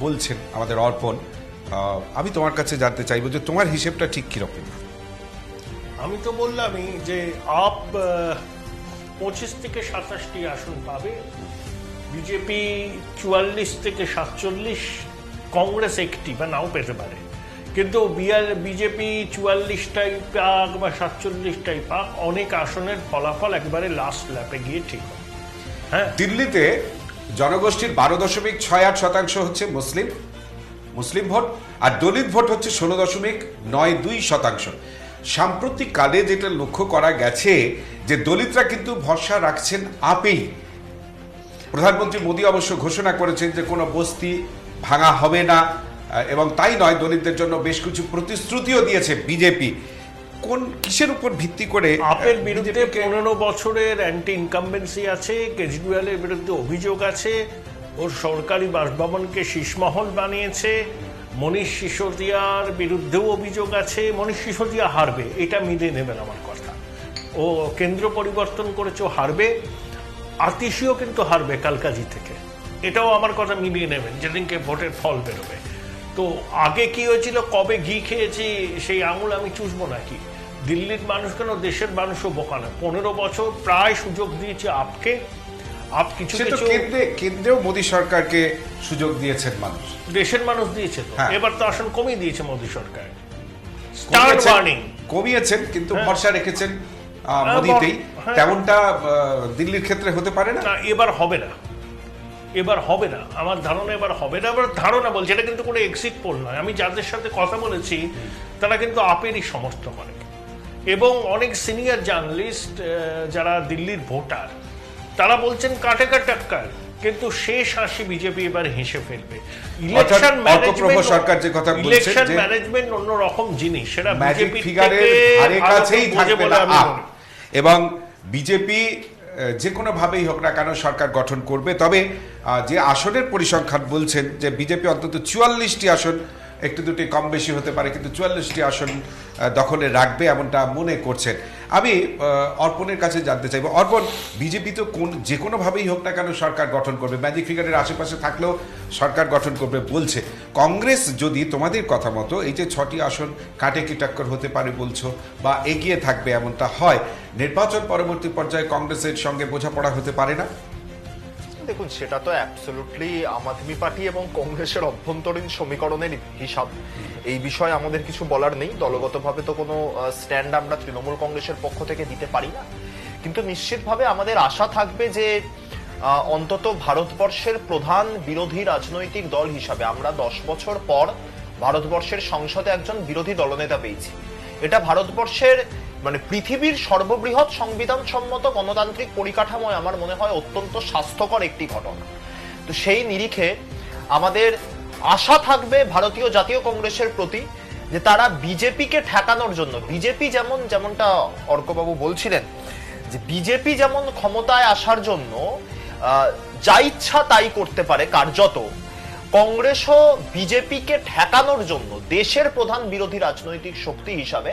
বলছেন আমাদের অর্পণ, আমি তোমার কাছে জানতে চাইবো যে তোমার হিসেবটা ঠিক কিরকম? আমি তো বললামই যে আপ 25 থেকে 27টি আসন পাবে, বিজেপি 44 থেকে 47, কংগ্রেস একটি বা নাও পেতে পারে, কিন্তু বিজেপি 44টাই পাক বা 47টাই পাক, অনেক আসনের ফলাফল একবারে লাস্ট ল্যাপে গিয়ে ঠিক হয়। হ্যাঁ, দিল্লিতে জনগোষ্ঠীর 12.68% হচ্ছে মুসলিম ভোট, আর দলিত ভোট হচ্ছে 16.92%। সাম্প্রতিক কালে যেটা লক্ষ্য করা গেছে যে দলিতরা কিন্তু ভরসা রাখছেন আপেই। প্রধানমন্ত্রী মোদী অবশ্য ঘোষণা করেছেন যে কোনো বস্তি ভাঙা হবে না, এবং তাই নয়, দলিতদের জন্য বেশ কিছু প্রতিশ্রুতিও দিয়েছে বিজেপি। কোন কিসের উপর ভিত্তি করে আপের বিরুদ্ধে 15 বছরের অ্যান্টি ইনকামবেন্সি আছে, কেজরিওয়ালের বিরুদ্ধে অভিযোগ আছে, ওর সরকারি বাসভবনকে শীষমহল বানিয়েছে, মনীষ সিসোদিয়ার বিরুদ্ধেও অভিযোগ আছে। মনীষ সিসোদিয়া হারবে, এটা মিলিয়ে নেবেন আমার কথা। ও কেন্দ্র পরিবর্তন করেছে, ও হারবে। আতিশিও কিন্তু হারবে কালকাজি থেকে, এটাও আমার কথা মিলিয়ে নেবেন যেদিনকে ভোটের ফল বেরোবে। তো আগে কি হয়েছিল, কবে ঘি খেয়েছি সেই আঙুল আমি চুষবো নাকি? দিল্লির মানুষ কেন, দেশের মানুষও বোকা না। 15 বছর প্রায় সুযোগ দিয়েছে আপকে। আপ কিছু সে তো কিছু কেন্দ্রেও মোদী সরকারকে সুযোগ দিয়েছেন মানুষ, দেশের মানুষ দিয়েছে তো। হ্যাঁ। এবার তো আসন কমিয়ে দিয়েছে মোদী সরকার, স্টার ওয়ার্নিং কমিয়েছেন, কিন্তু হ্যাঁ। ভরসা রেখেছেন মোদীতেই। হ্যাঁ। তেমনটা দিল্লির ক্ষেত্রে হতে পারে না। না, এবার হবে না, এবার হবে না, আমার ধারণা এবার হবে না। আবার ধারণা বলছে, এটা কিন্তু কোনো এক্সিট পোল নয়। আমি যাদের সাথে কথা বলেছি তারা কিন্তু আপেরই সমর্থক অনেক, এবং অনেক সিনিয়র জার্নালিস্ট যারা দিল্লির ভোটার, তারা বলছেন কাটে টাক্কার, কিন্তু শেষ হাসি বিজেপি এবার হেসে ফেলবে। ইলেকশন সরকার যে কথা বলছেন, ইলেকশন ম্যানেজমেন্ট অন্যরকম জিনিস, সেটা ম্যাজিক বিজেপি ফিগারের ধারে কাছেই থাকবে না আপ। এবং বিজেপি যে কোনো ভাবেই হোক না কেন সরকার গঠন করবে। তবে যে আসনের পরিসংখ্যান বলছেন যে বিজেপি অন্তত 44টি আসন, একটু দুটি কম বেশি হতে পারে, কিন্তু 44টি আসন দখলে রাখবে এমনটা মনে করছেন। আমি অর্পণের কাছে জানতে চাইবো, অর্পণ, বিজেপি তো যে কোনোভাবেই হোক না কেন সরকার গঠন করবে, ম্যাজিক ফিগারের আশেপাশে থাকলেও সরকার গঠন করবে বলছে। কংগ্রেস যদি তোমাদের কথা মতো এই যে 6টি আসন কাটে কি টাক্কর হতে পারে বলছো বা এগিয়ে থাকবে এমনটা হয়, নির্বাচন পরবর্তী পর্যায়ে কংগ্রেসের সঙ্গে বোঝাপড়া হতে পারে না? দেখুন, সেটা তো অ্যাবসলিউটলি আম আদমি পার্টি এবং কংগ্রেসের অভ্যন্তরীণ সমীকরণের হিসাব। এই বিষয়ে আমাদের কিছু বলার নেই। দলগতভাবে তো কোনো স্ট্যান্ড আমরা তৃণমূল কংগ্রেসের পক্ষ থেকে দিতে পারি না, কিন্তু নিশ্চিতভাবে আমাদের আশা থাকবে যে অন্তত ভারতবর্ষের প্রধান বিরোধী রাজনৈতিক দল হিসাবে আমরা 10 বছর পর ভারতবর্ষের সংসদে একজন বিরোধী দলনেতা পেয়েছি। এটা ভারতবর্ষের মানে পৃথিবীর সর্ববৃহৎ সংবিধান সম্মত গণতান্ত্রিক পরিকাঠামোয় আমার মনে হয় অত্যন্ত স্বাস্থ্যকর একটি ঘটনা। তো সেই নিরিখে আমাদের আশা থাকবে ভারতীয় জাতীয় কংগ্রেসের প্রতি যে তারা বিজেপিকে ঠেকানোর জন্য, বিজেপি যেমনটা অর্কবাবু বলছিলেন যে বিজেপি যেমন ক্ষমতায় আসার জন্য যা ইচ্ছা তাই করতে পারে কার্যত, কংগ্রেসও বিজেপিকে ঠেকানোর জন্য দেশের প্রধান বিরোধী রাজনৈতিক শক্তি হিসাবে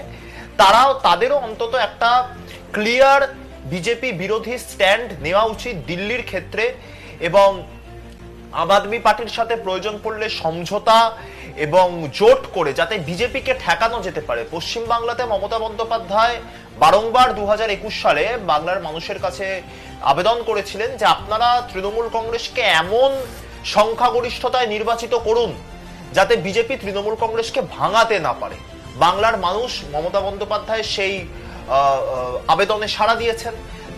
তাদেরও অন্তত একটা ক্লিয়ার বিজেপি বিরোধী স্ট্যান্ড নেওয়া উচিত দিল্লির ক্ষেত্রে, এবং আম আদমি পার্টির সাথে প্রয়োজন পড়লে সমঝোতা এবং জোট করে যাতে বিজেপিকে ঠেকানো যেতে পারে। পশ্চিমবাংলাতে মমতা বন্দ্যোপাধ্যায় বারংবার 2021 সালে বাংলার মানুষের কাছে আবেদন করেছিলেন যে আপনারা তৃণমূল কংগ্রেসকে এমন সংখ্যাগরিষ্ঠতায় নির্বাচিত করুন যাতে বিজেপি তৃণমূল কংগ্রেসকে ভাঙাতে না পারে। বাংলার মানুষ মমতা বন্দ্যোপাধ্যায় সেই আবেদনে সাড়া দিয়েছেন,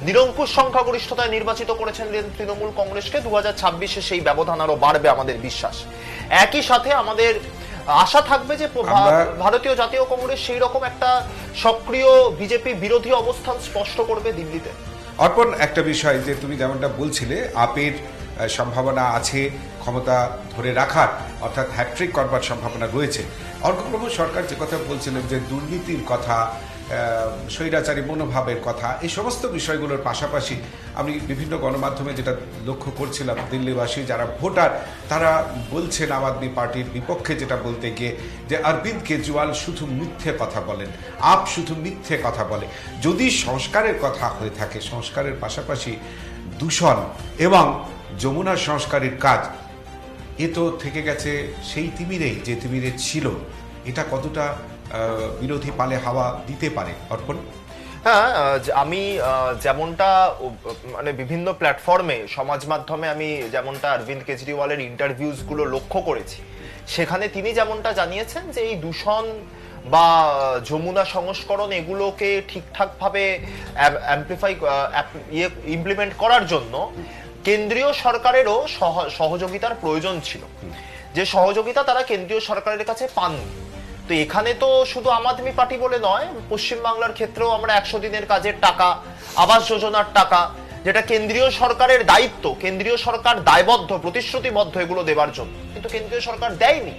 নিরঙ্কুশ সংখ্যাগরিষ্ঠতায় নির্বাচিত করেছেন তৃণমূল কংগ্রেসকে। 2026-এ সেই ব্যবধান আরো বাড়বে আমাদের বিশ্বাস। একই সাথে আমাদের আশা থাকবে যে ভারতীয় জাতীয় কংগ্রেস সেই রকম একটা সক্রিয় বিজেপি বিরোধী অবস্থান স্পষ্ট করবে দিল্লিতে। অর্পণ, একটা বিষয় যে তুমি যেমনটা বলছিলে আপের সম্ভাবনা আছে ক্ষমতা ধরে রাখার, অর্থাৎ হ্যাট্রিক করবার সম্ভাবনা রয়েছে। অর্কপ্রভু সরকার যে কথা বলছিলেন যে দুর্নীতির কথা, স্বৈরাচারী মনোভাবের কথা, এই সমস্ত বিষয়গুলোর পাশাপাশি আমি বিভিন্ন গণমাধ্যমে যেটা লক্ষ্য করছিলাম, দিল্লিবাসী যারা ভোটার তারা বলছেন আম আদমি পার্টির বিপক্ষে যেটা বলতে গিয়ে যে অরবিন্দ কেজরিওয়াল শুধু মিথ্যে কথা বলেন, আপ শুধু মিথ্যে কথা বলে। যদি সংস্কারের কথা হয়ে থাকে, সংস্কারের পাশাপাশি দূষণ এবং যমুনার সংস্কারের কাজ, এ তো থেকে গেছে সেই তিমিরেই যে তিমিরে ছিল। এটা কতটা বিরোধী পালে হাওয়া দিতে পারে অর্পণ? হ্যাঁ, আমি যেমনটা মানে বিভিন্ন প্ল্যাটফর্মে সমাজ মাধ্যমে আমি যেমনটা অরবিন্দ কেজরিওয়ালের ইন্টারভিউজ গুলো লক্ষ্য করেছি, সেখানে তিনি যেমনটা জানিয়েছেন যে এই দূষণ বা যমুনা সংস্করণ এগুলোকে ঠিকঠাক ভাবে ইমপ্লিমেন্ট করার জন্য কেন্দ্রীয় সরকারেরও সহযোগিতার প্রয়োজন ছিল, যে সহযোগিতা তারা কেন্দ্রীয় সরকারের কাছে পাননি। তো এখানে তো শুধু আম আদমি পার্টি বলে নয়, পশ্চিমবাংলার ক্ষেত্রেও আমরা 100 দিনের কাজের টাকা, আবাস যোজনার টাকা, যেটা কেন্দ্রীয় সরকারের দায়িত্ব, কেন্দ্রীয় সরকার দায়বদ্ধ, প্রতিশ্রুতিবদ্ধ এগুলো দেওয়ার জন্য, কিন্তু কেন্দ্রীয় সরকার দেয়নি।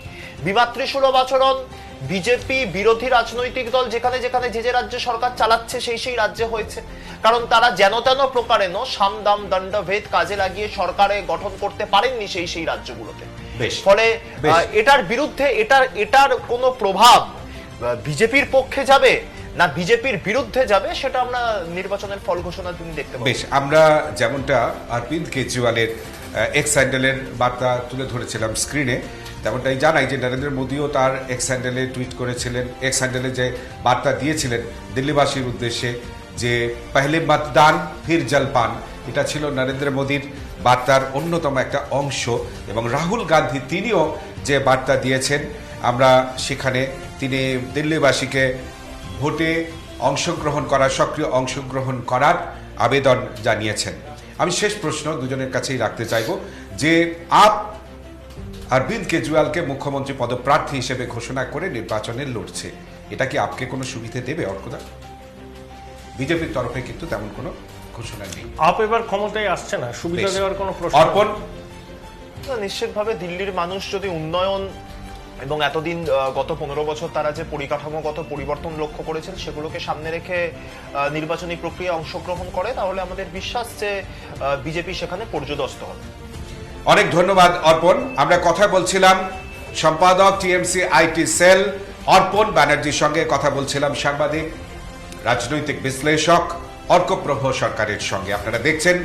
বিমাতৃসুলভ আচরণ, বিজেপি বিরোধী রাজনৈতিক দল যেখানে যেখানে যে রাজ্যে সরকার চালাচ্ছে সেই রাজ্যে হয়েছে, কারণ তারা যেন তেন প্রকারেণ সাম দাম দণ্ডভেদ কাজে লাগিয়ে সরকারে গঠন করতে পারেননি সেই রাজ্যগুলোতে। ফলে এটার বিরুদ্ধে এটার কোনো প্রভাব বিজেপির পক্ষে যাবে না বিজেপির বিরুদ্ধে যাবে, সেটা আমরা নির্বাচনের ফল ঘোষণার দিন দেখতে পাবো। বেশ, আমরা যেমনটা অরবিন্দ কেজরিওয়ালের এক্স হ্যান্ডেলের বার্তা তুলে ধরেছিলাম স্ক্রিনে, তেমনটাই জানাই যে নরেন্দ্র মোদীও তার এক্স হ্যান্ডেলে টুইট করেছিলেন, এক্স হ্যান্ডেলে যে বার্তা দিয়েছিলেন দিল্লিবাসীর উদ্দেশ্যে যে পহলে মতদান ফির জলপান, এটা ছিল নরেন্দ্র মোদীর বার্তার অন্যতম একটা অংশ। এবং রাহুল গান্ধী তিনিও যে বার্তা দিয়েছেন, আমরা সেখানে তিনি দিল্লিবাসীকে ভোটে অংশগ্রহণ করার, সক্রিয় অংশগ্রহণ করার আবেদন জানিয়েছেন। আমি শেষ প্রশ্ন দুজনের কাছেই রাখতে চাইব যে আপ অরবিন্দ কেজরিওয়ালকে মুখ্যমন্ত্রী পদপ্রার্থী হিসেবে ঘোষণা করে নির্বাচনে লড়ছে, এটা কি আপকে কোনো সুবিধা দেবে অর্কদা? বিজেপির তরফে কিন্তু তেমন কোনো ঘোষণা নেই। আপ এবার ক্ষমতায় আসছে না, সুবিধা দেওয়ার কোনো প্রশ্ন অর্পণ? নিশ্চিতভাবে দিল্লির মানুষ যদি উন্নয়ন এবং এতদিন গত 15 বছর তারা যে পরিকাঠামোগত পরিবর্তন লক্ষ্য করেছেন সেগুলোকে সামনে রেখে নির্বাচনী প্রক্রিয়া অংশগ্রহণ করে, তাহলে আমাদের বিশ্বাস যে বিজেপি সেখানে পর্যদস্ত হবে। অনেক ধন্যবাদ অর্পণ। আমরা কথা বলছিলাম সম্পাদক টিএমসি আইটি সেল অর্পণ ব্যানার্জির সঙ্গে, কথা বলছিলাম সাংবাদিক রাজনৈতিক বিশ্লেষক অর্কপ্রভ সরকারের সঙ্গে। আপনারা দেখছেন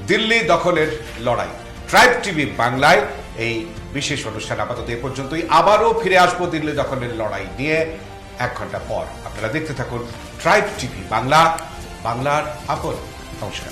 দিল্লি দখলের লড়াই, ট্রাইব টিভি বাংলায় এই বিশেষ অনুষ্ঠান আপাতত এ পর্যন্তই। আবারও ফিরে আসবো দিল্লি দখলের লড়াই নিয়ে 1 ঘন্টা পর। আপনারা দেখতে থাকুন ট্রাইব টিভি বাংলা, বাংলার আপন। নমস্কার।